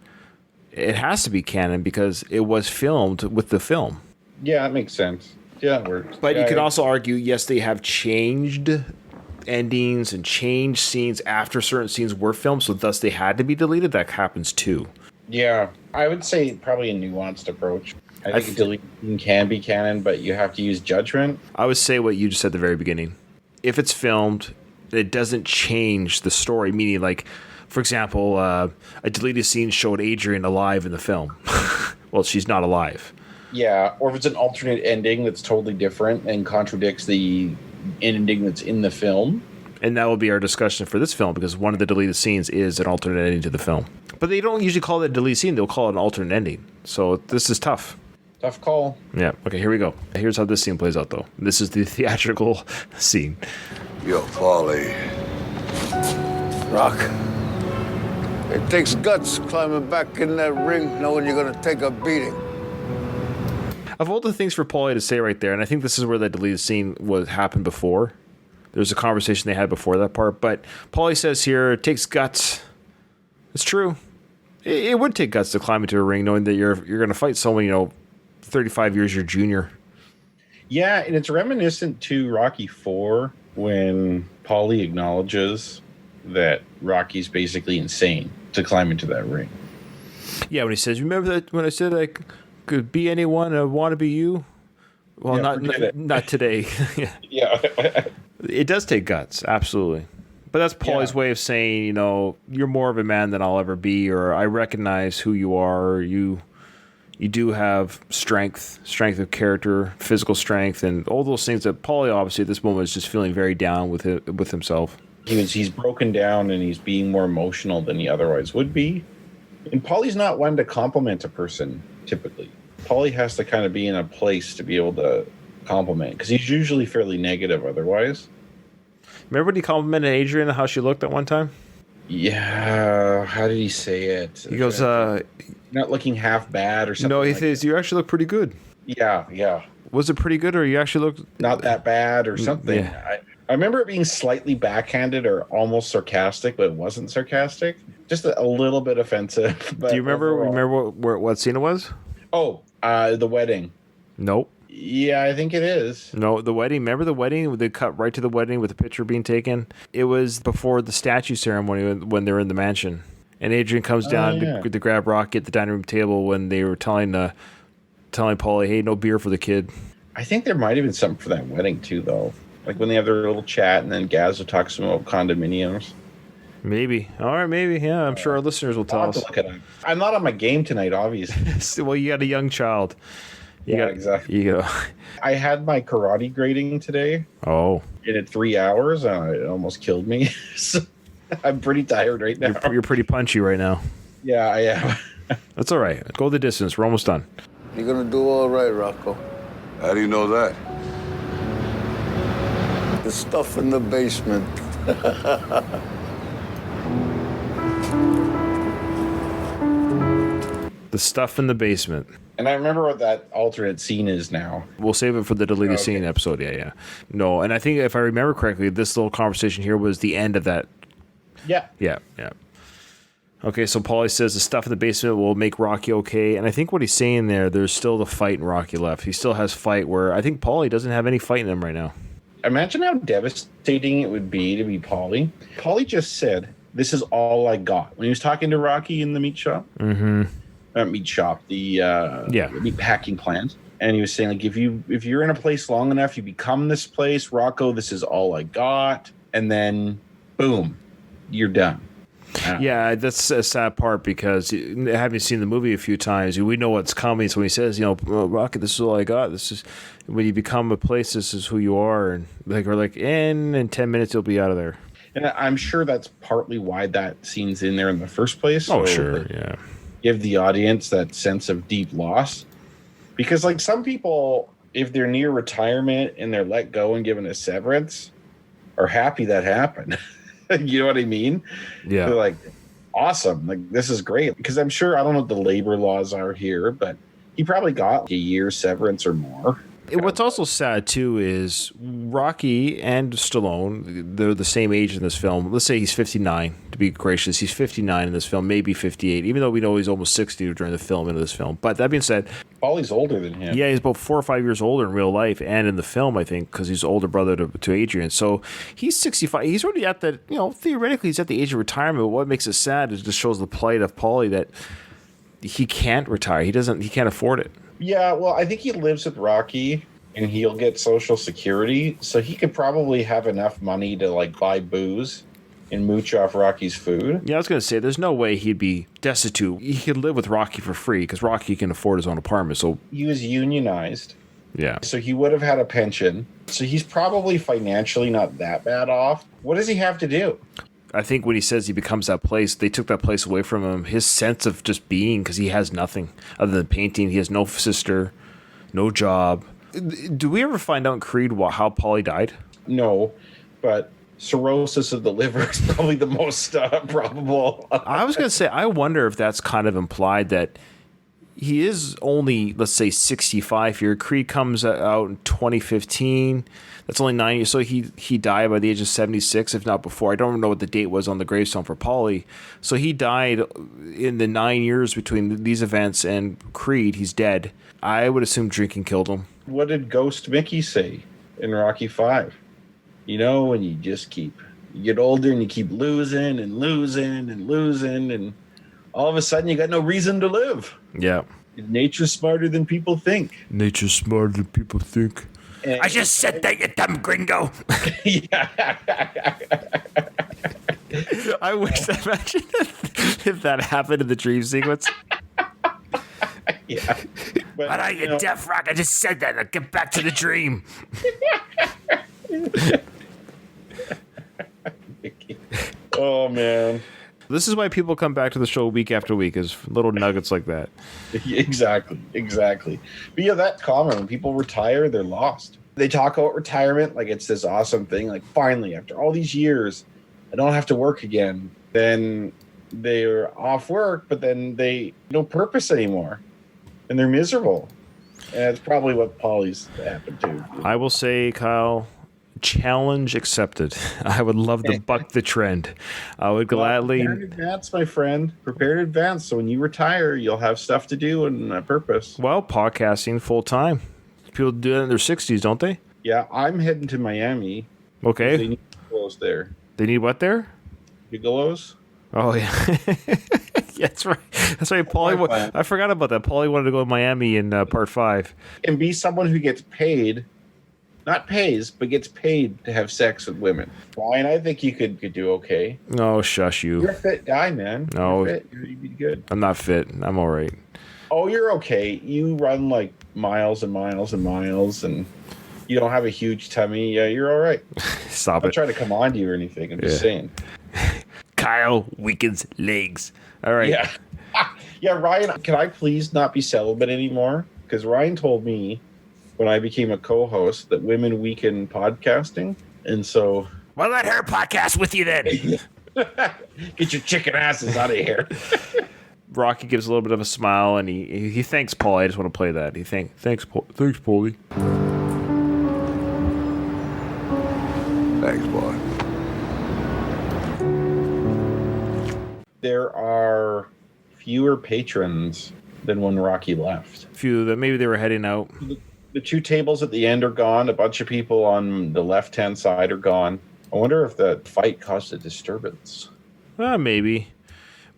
it has to be canon because it was filmed with the film. Yeah, that makes sense. Yeah, it works. But you could also argue, yes, they have changed endings and changed scenes after certain scenes were filmed, so thus they had to be deleted. That happens too. Yeah, I would say probably a nuanced approach. I think deleting can be canon, but you have to use judgment. I would say what you just said at the very beginning. If it's filmed, it doesn't change the story, meaning like, for example, a deleted scene showed Adrian alive in the film. Well, she's not alive. Yeah, or if it's an alternate ending that's totally different and contradicts the ending that's in the film. And that will be our discussion for this film, because one of the deleted scenes is an alternate ending to the film. But they don't usually call it a deleted scene. They'll call it an alternate ending. So this is tough. Tough call. Yeah. Okay, here we go. Here's how this scene plays out, though. This is the theatrical scene. Yo, Paulie. Rock. It takes guts climbing back in that ring knowing you're gonna take a beating. Of all the things for Paulie to say right there, and I think this is where the deleted scene happened before. There's a conversation they had before that part, but Paulie says here, it takes guts. It's true. It would take guts to climb into a ring knowing that you're going to fight someone, 35 years your junior. Yeah, and it's reminiscent to Rocky IV when Paulie acknowledges that Rocky's basically insane to climb into that ring. Yeah, when he says, remember that when I said I could be anyone, I want to be you? Well, yeah, not today. Yeah. It does take guts, absolutely. But that's Paulie's way of saying, you're more of a man than I'll ever be, or I recognize who you are, or you do have strength of character, physical strength, and all those things that Paulie obviously at this moment is just feeling very down with himself. He's broken down and he's being more emotional than he otherwise would be. And Paulie's not one to compliment a person, typically. Paulie has to kind of be in a place to be able to compliment, because he's usually fairly negative otherwise. Remember when he complimented Adrian on how she looked at one time? Yeah, how did he say it? He goes, not looking half bad or something. No, he says, you actually look pretty good. Yeah. Was it pretty good, or you actually looked... Not that bad or something. Yeah. I remember it being slightly backhanded or almost sarcastic, but it wasn't sarcastic. Just a little bit offensive. But do you remember what scene it was? Oh, the wedding. Nope. Yeah, I think it is. No, the wedding. Remember the wedding? They cut right to the wedding with the picture being taken. It was before the statue ceremony when they were in the mansion. And Adrian comes down to grab Rocky at the dining room table when they were telling Paulie, hey, no beer for the kid. I think there might have been something for that wedding too, though. Like when they have their little chat and then Gazzo talks about condominiums. Maybe. All right, maybe. Yeah, I'm sure our listeners will tell us. Look it up. I'm not on my game tonight, obviously. Well, you got a young child. Exactly. You go. I had my karate grading today. Oh. And at 3 hours, it almost killed me. So I'm pretty tired right now. You're pretty punchy right now. Yeah, I am. That's all right. Go the distance. We're almost done. You're gonna do all right, Rocco. How do you know that? The stuff in the basement. The stuff in the basement. And I remember what that alternate scene is now. We'll save it for the deleted scene episode. Yeah. No, and I think if I remember correctly, this little conversation here was the end of that. Yeah. Yeah. Okay, so Paulie says the stuff in the basement will make Rocky okay. And I think what he's saying there's still the fight in Rocky left. He still has fight where I think Paulie doesn't have any fight in him right now. Imagine how devastating it would be to be Paulie. Paulie just said, this is all I got. When he was talking to Rocky in the meat shop. Mm-hmm. Meat shop, the meat packing plant. And he was saying, like, if you're in a place long enough, you become this place. Rocco, this is all I got. And then, boom, you're done. Yeah, that's a sad part because having seen the movie a few times, we know what's coming. So when he says, Rocket, this is all I got. This is when you become a place. This is who you are, and we're like, in 10 minutes you'll be out of there. And I'm sure that's partly why that scene's in there in the first place. Oh, so sure, yeah. Give the audience that sense of deep loss, because like some people, if they're near retirement and they're let go and given a severance, are happy that happened. You know what I mean? Yeah. They're like, awesome. Like, this is great. Because I'm sure, I don't know what the labor laws are here, but he probably got a year's severance or more. What's also sad, too, is Rocky and Stallone, they're the same age in this film. Let's say he's 59, to be gracious. He's 59 in this film, maybe 58, even though we know he's almost 60 during the film into this film. But that being said... Paulie's older than him. Yeah, he's about 4 or 5 years older in real life and in the film, I think, because he's older brother to Adrian. So he's 65. He's already at the, theoretically, he's at the age of retirement. But what makes it sad is it just shows the plight of Paulie that he can't retire. He can't afford it. Yeah, well, I think he lives with Rocky and he'll get Social Security. So he could probably have enough money to like buy booze and mooch off Rocky's food. Yeah, I was going to say, there's no way he'd be destitute. He could live with Rocky for free because Rocky can afford his own apartment. So he was unionized. Yeah. So he would have had a pension. So he's probably financially not that bad off. What does he have to do? I think when he says he becomes that place, they took that place away from him. His sense of just being, because he has nothing other than painting. He has no sister, no job. Do we ever find out in Creed how Paulie died? No, but cirrhosis of the liver is probably the most probable. I was going to say, I wonder if that's kind of implied that he is only, let's say, 65 here. Creed comes out in 2015. That's only 9 years. So he died by the age of 76, if not before. I don't know what the date was on the gravestone for Paulie. So he died in the 9 years between these events and Creed. He's dead. I would assume drinking killed him. What did Ghost Mickey say in Rocky V? When you just you get older and you keep losing and losing and losing, and all of a sudden you got no reason to live. Yeah. Nature's smarter than people think. Nature's smarter than people think. And I just said that, you dumb gringo. Yeah. I wish imagine if that happened in the dream sequence. Yeah. But, What are you, deaf rock? I just said that. Now get back to the dream. Oh, man. This is why people come back to the show week after week, is little nuggets like that. Exactly. But yeah, that's common. When people retire, they're lost. They talk about retirement like it's this awesome thing. Like, finally, after all these years, I don't have to work again. Then they're off work, but then they no purpose anymore. And they're miserable. And that's probably what Paulie's happened to. I will say, Kyle, challenge accepted. I would love to buck the trend. I would gladly... Prepare in advance, my friend. Prepare in advance. So when you retire, you'll have stuff to do and a purpose. Well, podcasting full time. People do that in their 60s, don't they? Yeah, I'm heading to Miami. Okay. They need gigolos there. They need what there? Gigolos? Oh, yeah. Yeah, that's right. That's right. Paulie. I forgot about that. Paulie wanted to go to Miami in part 5. And be someone who gets paid, not pays, but gets paid to have sex with women. Ryan, I think you could do okay. No, shush you. You're a fit guy, man. No. You're fit. You'd be good. I'm not fit. I'm all right. Oh, you're okay. You run like miles and miles and miles, and you don't have a huge tummy. Yeah, you're all right. Stop I'm it. trying to come on to you or anything. I'm just saying. Kyle weakens legs. All right. Yeah. Yeah, Ryan, can I please not be celibate anymore? Because Ryan told me when I became a co-host that women weaken podcasting. And so... Well, let her podcast with you then. Get your chicken asses out of here. Rocky gives a little bit of a smile, and he thanks Paulie. I just want to play that. Thanks, Paulie. Thanks, boy. There are fewer patrons than when Rocky left. Few that maybe they were heading out. The two tables at the end are gone. A bunch of people on the left-hand side are gone. I wonder if that fight caused a disturbance. Maybe.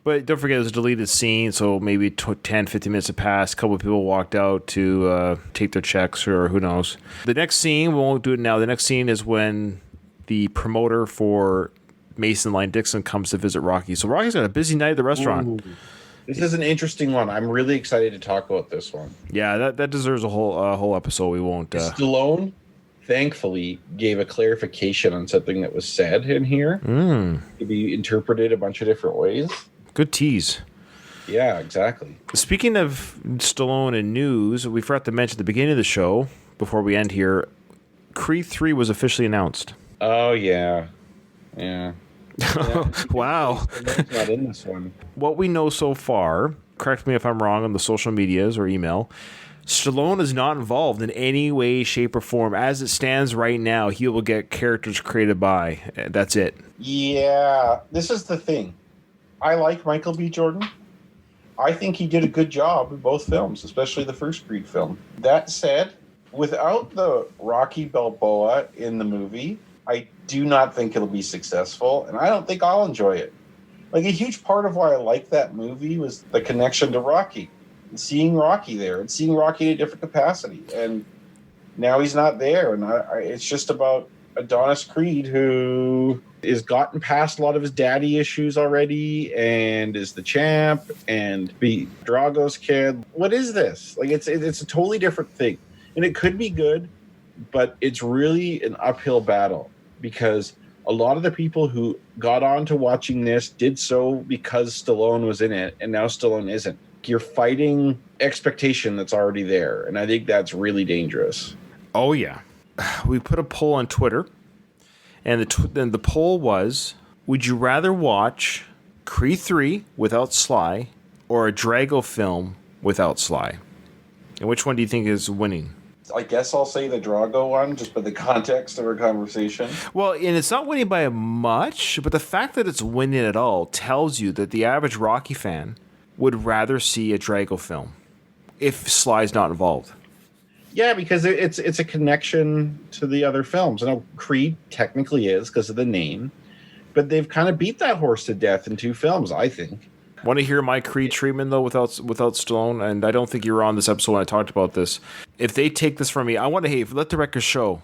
But don't forget, there's a deleted scene, so maybe 10, 15 minutes have passed. A couple of people walked out to take their checks, or who knows. The next scene, we won't do it now. The next scene is when the promoter for Mason Line Dixon comes to visit Rocky. So Rocky's got a busy night at the restaurant. Ooh. This is an interesting one. I'm really excited to talk about this one. Yeah, that deserves a whole episode. We won't. Stallone, thankfully, gave a clarification on something that was said in here. It could be interpreted a bunch of different ways. Good tease. Yeah, exactly. Speaking of Stallone and news, we forgot to mention at the beginning of the show, before we end here, Creed 3 was officially announced. Oh, yeah. Yeah. Wow. Stallone's not in this one. What we know so far, correct me if I'm wrong on the social medias or email, Stallone is not involved in any way, shape, or form. As it stands right now, he will get characters created by. That's it. Yeah, this is the thing. I like Michael B. Jordan. I think he did a good job in both films, especially the first Creed film. That said, without the Rocky Balboa in the movie, I do not think it'll be successful, and I don't think I'll enjoy it. Like, a huge part of why I liked that movie was the connection to Rocky, and seeing Rocky there, and seeing Rocky in a different capacity. And now he's not there, and it's just about Adonis Creed, who has gotten past a lot of his daddy issues already, and is the champ, and be Drago's kid. What is this? Like, it's a totally different thing, and it could be good, but it's really an uphill battle, because a lot of the people who got on to watching this did so because Stallone was in it, and now Stallone isn't. You're fighting expectation that's already there, and I think that's really dangerous. Oh, yeah. We put a poll on Twitter, and the poll was, would you rather watch Creed 3 without Sly or a Drago film without Sly? And which one do you think is winning? I guess I'll say the Drago one, just by the context of our conversation. Well, and it's not winning by much, but the fact that it's winning at all tells you that the average Rocky fan would rather see a Drago film if Sly's not involved. Yeah, because it's a connection to the other films. I know Creed technically is because of the name, but they've kind of beat that horse to death in two films, I think. Want to hear my Creed treatment, though, without Stallone? And I don't think you were on this episode when I talked about this. If they take this from me, I want to, let the record show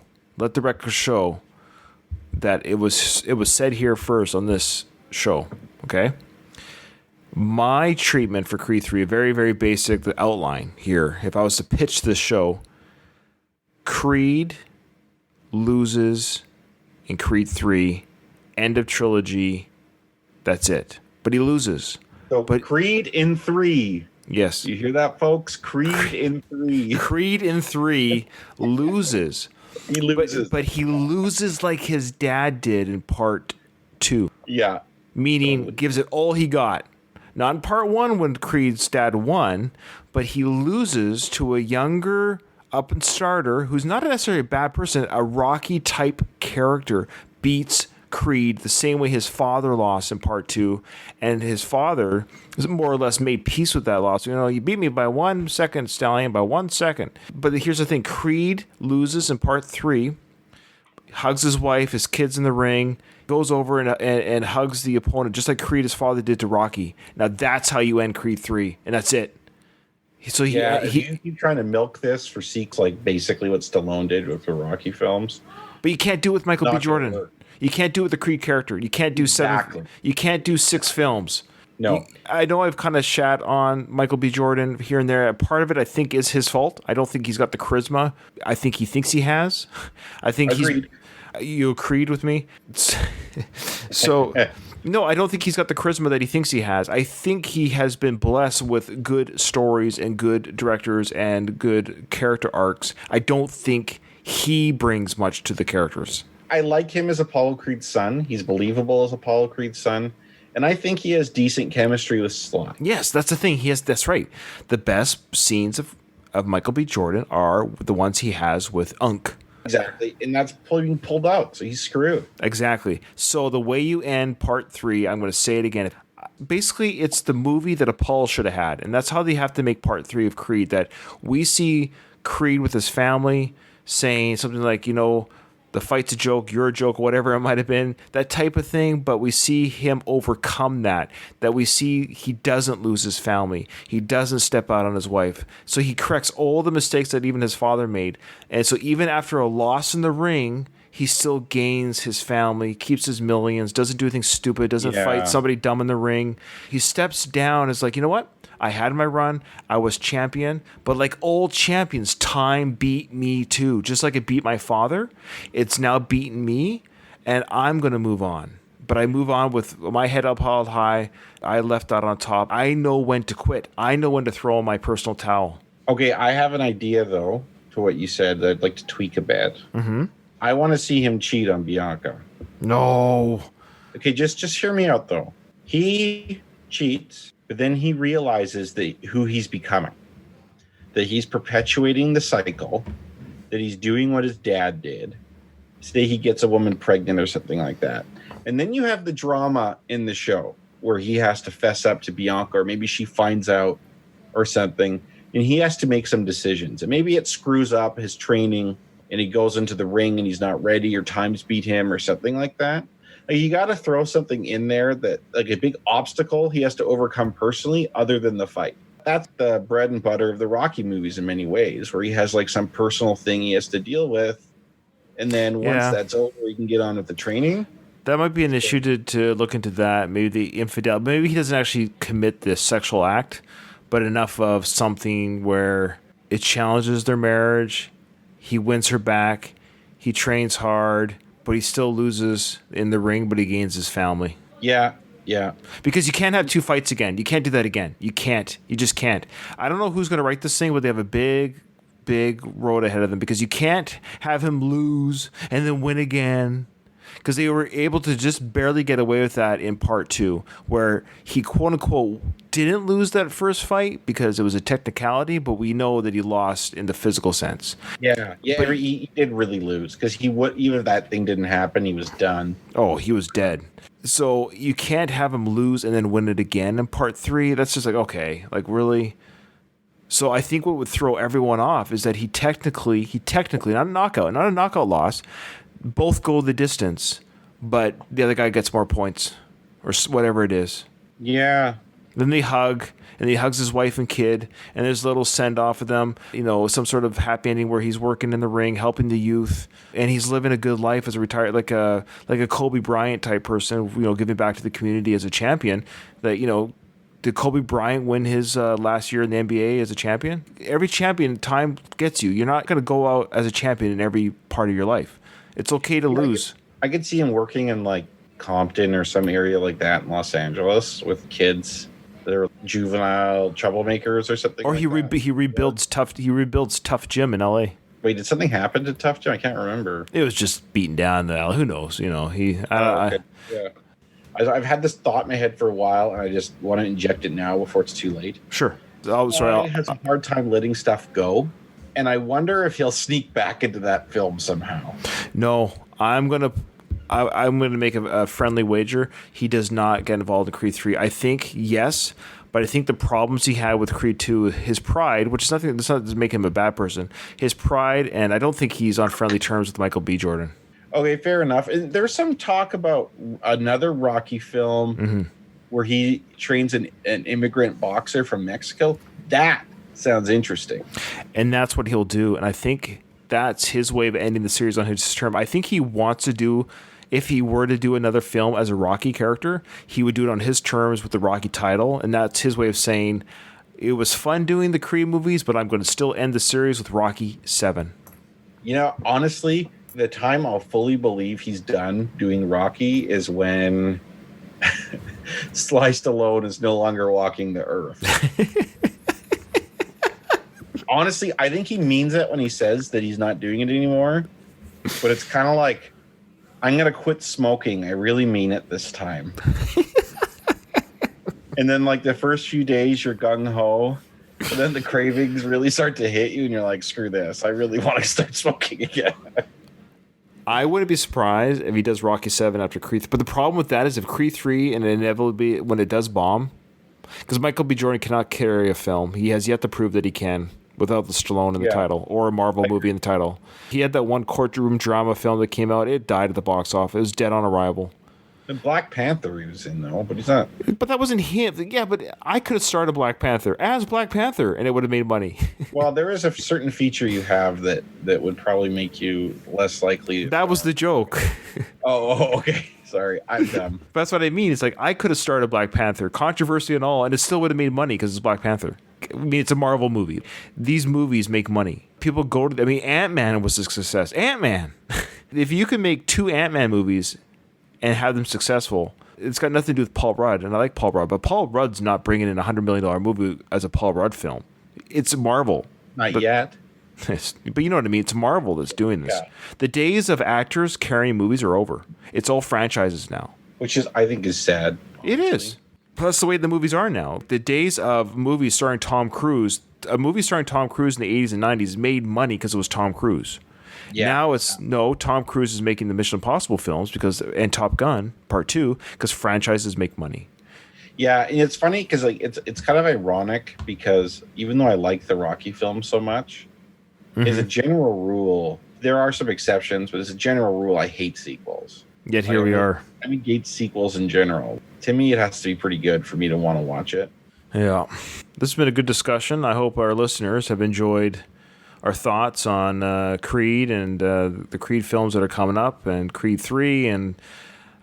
that it was said here first on this show, okay? My treatment for Creed 3, very, very basic, the outline here. If I was to pitch this show, Creed loses in Creed 3, end of trilogy, that's it. But he loses. So, Creed in 3. Yes. You hear that, folks? Creed in 3. Creed in 3 loses. He loses. But he loses like his dad did in part 2. Yeah. Meaning gives it all he got. Not in part 1 when Creed's dad won, but he loses to a younger up-and-starter who's not necessarily a bad person, a Rocky-type character, beats Creed the same way his father lost in part 2, and his father more or less made peace with that loss. You know, you beat me by 1 second, Stallion, by 1 second. But here's the thing, Creed loses in part 3, hugs his wife, his kids in the ring, goes over and hugs the opponent just like Creed, his father, did to Rocky. Now that's how you end Creed 3, and that's it. So he keep trying to milk this for sequels, like basically what Stallone did with the Rocky films. But you can't do it with Michael B. Jordan. You can't do it with the Creed character. You can't do 7. You can't do 6 films. No. I know I've kind of shat on Michael B. Jordan here and there. Part of it, I think, is his fault. I don't think he's got the charisma I think he thinks he has. I think Agreed. You agreed with me? So, no, I don't think he's got the charisma that he thinks he has. I think he has been blessed with good stories and good directors and good character arcs. I don't think he brings much to the characters. I like him as Apollo Creed's son. He's believable as Apollo Creed's son. And I think he has decent chemistry with Sly. Yes, that's the thing. That's right. The best scenes of Michael B. Jordan are the ones he has with Unc. Exactly. And that's being pulled out. So he's screwed. Exactly. So the way you end part 3, I'm going to say it again. Basically, it's the movie that Apollo should have had. And that's how they have to make part 3 of Creed. That we see Creed with his family saying something like, you know, the fight's a joke, you're a joke, whatever it might have been, that type of thing. But we see him overcome that we see he doesn't lose his family. He doesn't step out on his wife. So he corrects all the mistakes that even his father made. And so even after a loss in the ring, he still gains his family, keeps his millions, doesn't do anything stupid, doesn't Yeah. fight somebody dumb in the ring. He steps down as like, you know what? I had my run. I was champion. But like old champions, time beat me too. Just like it beat my father, it's now beaten me, and I'm going to move on. But I move on with my head up held high. I left out on top. I know when to quit. I know when to throw in my personal towel. Okay, I have an idea though to what you said that I'd like to tweak a bit. Mm-hmm. I want to see him cheat on Bianca. No. Okay, just hear me out though. He cheats, but then he realizes that who he's becoming. That he's perpetuating the cycle, that he's doing what his dad did. Say he gets a woman pregnant or something like that. And then you have the drama in the show where he has to fess up to Bianca, or maybe she finds out or something, and he has to make some decisions. And maybe it screws up his training and he goes into the ring and he's not ready, or times beat him or something like that. Like, you got to throw something in there that, like, a big obstacle he has to overcome personally other than the fight. That's the bread and butter of the Rocky movies in many ways, where he has like some personal thing he has to deal with. And then once that's over, he can get on with the training. That might be an issue to look into that. Maybe the infidelity. Maybe he doesn't actually commit this sexual act, but enough of something where it challenges their marriage. He wins her back. He trains hard, but he still loses in the ring, but he gains his family. Yeah. Because you can't have two fights again. You can't do that again. You can't. You just can't. I don't know who's going to write this thing, but they have a big road ahead of them, because you can't have him lose and then win again. Because they were able to just barely get away with that in part 2, where he quote unquote didn't lose that first fight because it was a technicality, but we know that he lost in the physical sense. Yeah. But he did really lose, because he would, even if that thing didn't happen, he was done. Oh, he was dead. So you can't have him lose and then win it again in part 3. That's just like, okay, like really. So I think what would throw everyone off is that he technically, not a knockout loss, both go the distance, but the other guy gets more points or whatever it is. Yeah. Then they hug, and he hugs his wife and kid, and there's a little send off of them, some sort of happy ending where he's working in the ring, helping the youth, and he's living a good life as a retired, like a Kobe Bryant type person, giving back to the community as a champion. That did Kobe Bryant win his last year in the NBA as a champion? Every champion, time gets you. You're not going to go out as a champion in every part of your life. It's okay to lose. I could see him working in like Compton or some area like that in Los Angeles with kids that are juvenile troublemakers or something. Or like he rebuilds Tough Gym in LA. Wait, did something happen to Tough Gym? I can't remember. It was just beaten down. Who knows? Okay. Yeah. I've had this thought in my head for a while, and I just want to inject it now before it's too late. Sure. I had a hard time letting stuff go, and I wonder if he'll sneak back into that film somehow. No, I'm gonna make a friendly wager. He does not get involved in Creed 3. I think yes, but I think the problems he had with Creed 2, his pride, which is nothing, that's not to make him a bad person, his pride, and I don't think he's on friendly terms with Michael B. Jordan. Okay, fair enough. There's some talk about another Rocky film where he trains an immigrant boxer from Mexico. That sounds interesting. And that's what he'll do. And I think that's his way of ending the series on his term. I think he wants to do, if he were to do another film as a Rocky character, he would do it on his terms with the Rocky title. And that's his way of saying, it was fun doing the Creed movies, but I'm going to still end the series with Rocky 7. Honestly, the time I'll fully believe he's done doing Rocky is when Sly Stallone is no longer walking the earth. Honestly, I think he means it when he says that he's not doing it anymore. But it's kind of like, I'm going to quit smoking. I really mean it this time. And then like the first few days, you're gung-ho. And then the cravings really start to hit you and you're like, screw this. I really want to start smoking again. I wouldn't be surprised if he does Rocky 7 after Creed 3. But the problem with that is if Creed 3, and inevitably when it does bomb, because Michael B. Jordan cannot carry a film. He has yet to prove that he can without the Stallone in the title or a Marvel movie in the title. He had that one courtroom drama film that came out. It died at the box office. It was dead on arrival. The Black Panther he was in though, but he's not. But that wasn't him. Yeah, but I could have started Black Panther as Black Panther, and it would have made money. Well, there is a certain feature you have that would probably make you less likely. That was the joke. Okay. Sorry, I'm dumb. That's what I mean. It's like I could have started Black Panther, controversy and all, and it still would have made money because it's Black Panther. I mean, it's a Marvel movie. These movies make money. People go to. I mean, Ant-Man was a success. Ant-Man. If you can make 2 Ant-Man movies and have them successful, it's got nothing to do with Paul Rudd, and I like Paul Rudd, but Paul Rudd's not bringing in $100 million movie as a Paul Rudd film. It's Marvel. Not yet. But you know what I mean? It's Marvel that's doing this. Yeah. The days of actors carrying movies are over. It's all franchises now. Which I think is sad. Honestly. It is. Plus the way the movies are now. The days of movies starring Tom Cruise, a movie starring Tom Cruise in the 80s and 90s made money because it was Tom Cruise. Yeah. Now it's no, Tom Cruise is making the Mission Impossible films and Top Gun Part 2 because franchises make money. Yeah, and it's funny because like it's kind of ironic because even though I like the Rocky films so much, as a general rule, there are some exceptions, but as a general rule, I hate sequels. Yet here we are. I mean, hate sequels in general. To me, it has to be pretty good for me to want to watch it. Yeah. This has been a good discussion. I hope our listeners have enjoyed our thoughts on Creed and the Creed films that are coming up and Creed 3. And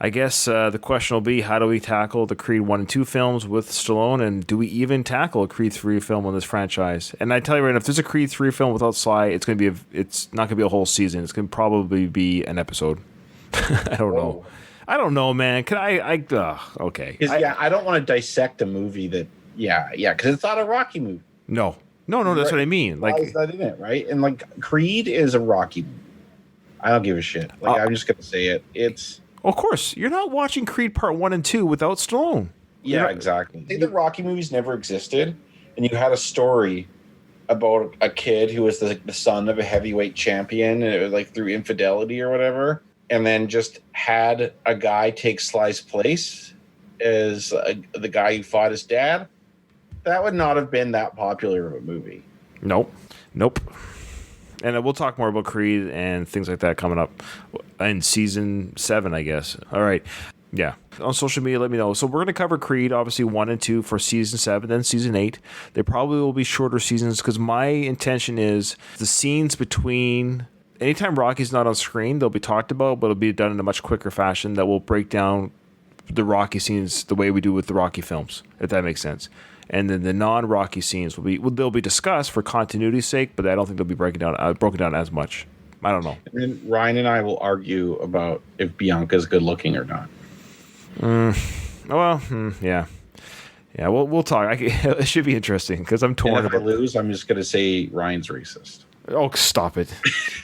I guess the question will be, how do we tackle the Creed 1 and 2 films with Stallone? And do we even tackle a Creed 3 film in this franchise? And I tell you right now, if there's a Creed 3 film without Sly, it's not going to be a whole season. It's going to probably be an episode. I don't know. I don't know, man. Can okay. I don't want to dissect a movie that, because it's not a Rocky movie. No, that's what I mean. Why is that in it, right? And like Creed is a Rocky movie. I don't give a shit. I'm just gonna say it. It's of course you're not watching Creed Part 1 and 2 without Stallone. Yeah, exactly. I think the Rocky movies never existed, and you had a story about a kid who was the son of a heavyweight champion, and it was like through infidelity or whatever, and then just had a guy take Sly's place as the guy who fought his dad. That would not have been that popular of a movie. Nope. And we'll talk more about Creed and things like that coming up in season 7, I guess. All right. Yeah. On social media, let me know. So we're going to cover Creed, obviously 1 and 2 for season 7, then season 8. They probably will be shorter seasons because my intention is the scenes between... Anytime Rocky's not on screen, they'll be talked about, but it'll be done in a much quicker fashion that will break down the Rocky scenes the way we do with the Rocky films, if that makes sense. And then the non-Rocky scenes they'll be discussed for continuity's sake, but I don't think they'll be broken down as much. I don't know. And then Ryan and I will argue about if Bianca's good looking or not. Yeah. We'll talk. It should be interesting because I'm torn. And if I lose, I'm just gonna say Ryan's racist. Oh, stop it!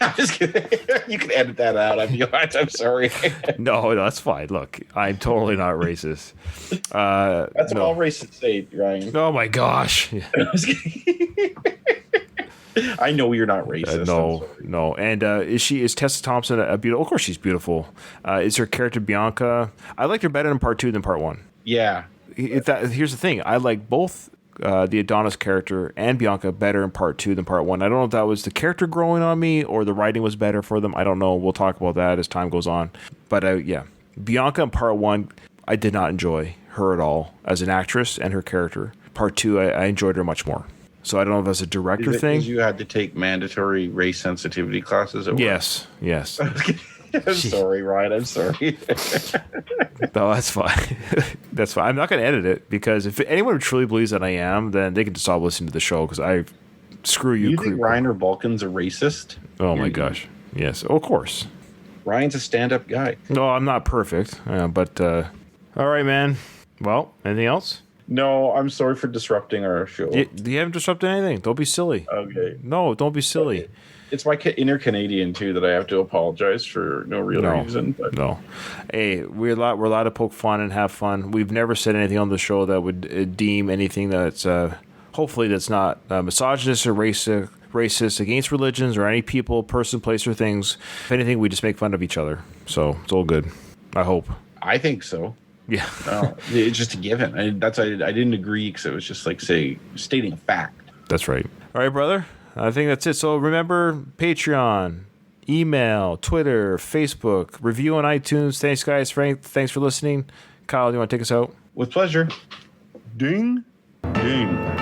I'm just kidding. You can edit that out. I'm sorry. No, that's fine. Look, I'm totally not racist. That's what all racists say, Ryan. Oh my gosh! I know you're not racist. No. And is Tessa Thompson a beautiful? Of course, she's beautiful. Is her character Bianca? I liked her better in Part 2 than Part 1. Yeah. Here's the thing. I like both. The Adonis character and Bianca better in Part 2 than Part 1. I don't know if that was the character growing on me or the writing was better for them. I don't know. We'll talk about that as time goes on. But Bianca in Part 1, I did not enjoy her at all as an actress and her character. Part 2, I enjoyed her much more. So I don't know if that's a director thing. You had to take mandatory race sensitivity classes at work? Yes. I'm sorry, Ryan. I'm sorry. No, that's fine. That's fine. I'm not going to edit it because if anyone truly believes that I am, then they can just stop listening to the show because screw you. You think Ryan or Balkan's a racist? Oh my gosh. Yes, of course. Ryan's a stand-up guy. No, I'm not perfect, but all right, man. Well, anything else? No, I'm sorry for disrupting our show. You haven't disrupted anything. Don't be silly. Okay. No, don't be silly. Okay. It's my inner Canadian too that I have to apologize for no real reason. But. No, hey, we're allowed to poke fun and have fun. We've never said anything on the show that would deem anything that's hopefully that's not misogynist or racist against religions or any people, person, place, or things. If anything, we just make fun of each other. So it's all good. I hope. I think so. Yeah. No, it's just a given. I didn't agree because it was just like stating a fact. That's right. All right, brother. I think that's it. So remember, Patreon, email, Twitter, Facebook, review on iTunes. Thanks, guys. Frank, thanks for listening. Kyle, do you want to take us out? With pleasure. Ding. Ding.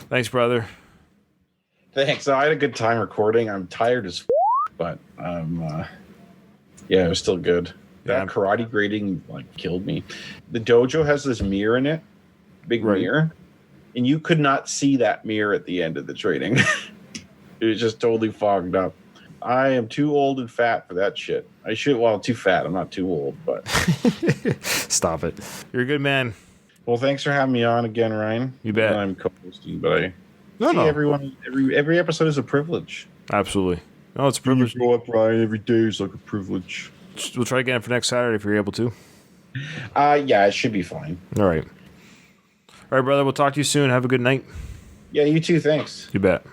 Thanks, brother. Thanks. I had a good time recording. I'm tired as but yeah, it was still good. That karate grading killed me. The dojo has this mirror in it, big mirror, and you could not see that mirror at the end of the training. It was just totally fogged up. I am too old and fat for that shit. I'm too fat. I'm not too old, but Stop it. You're a good man. well, thanks for having me on again, Ryan. You bet. I'm co-hosting, but No. everyone. Every episode is a privilege. Absolutely. No, it's a privilege. Go up, Ryan. Every day is like a privilege. We'll try again for next Saturday if you're able to. Yeah, it should be fine. All right. All right, brother. We'll talk to you soon. Have a good night. Yeah, you too. Thanks. You bet.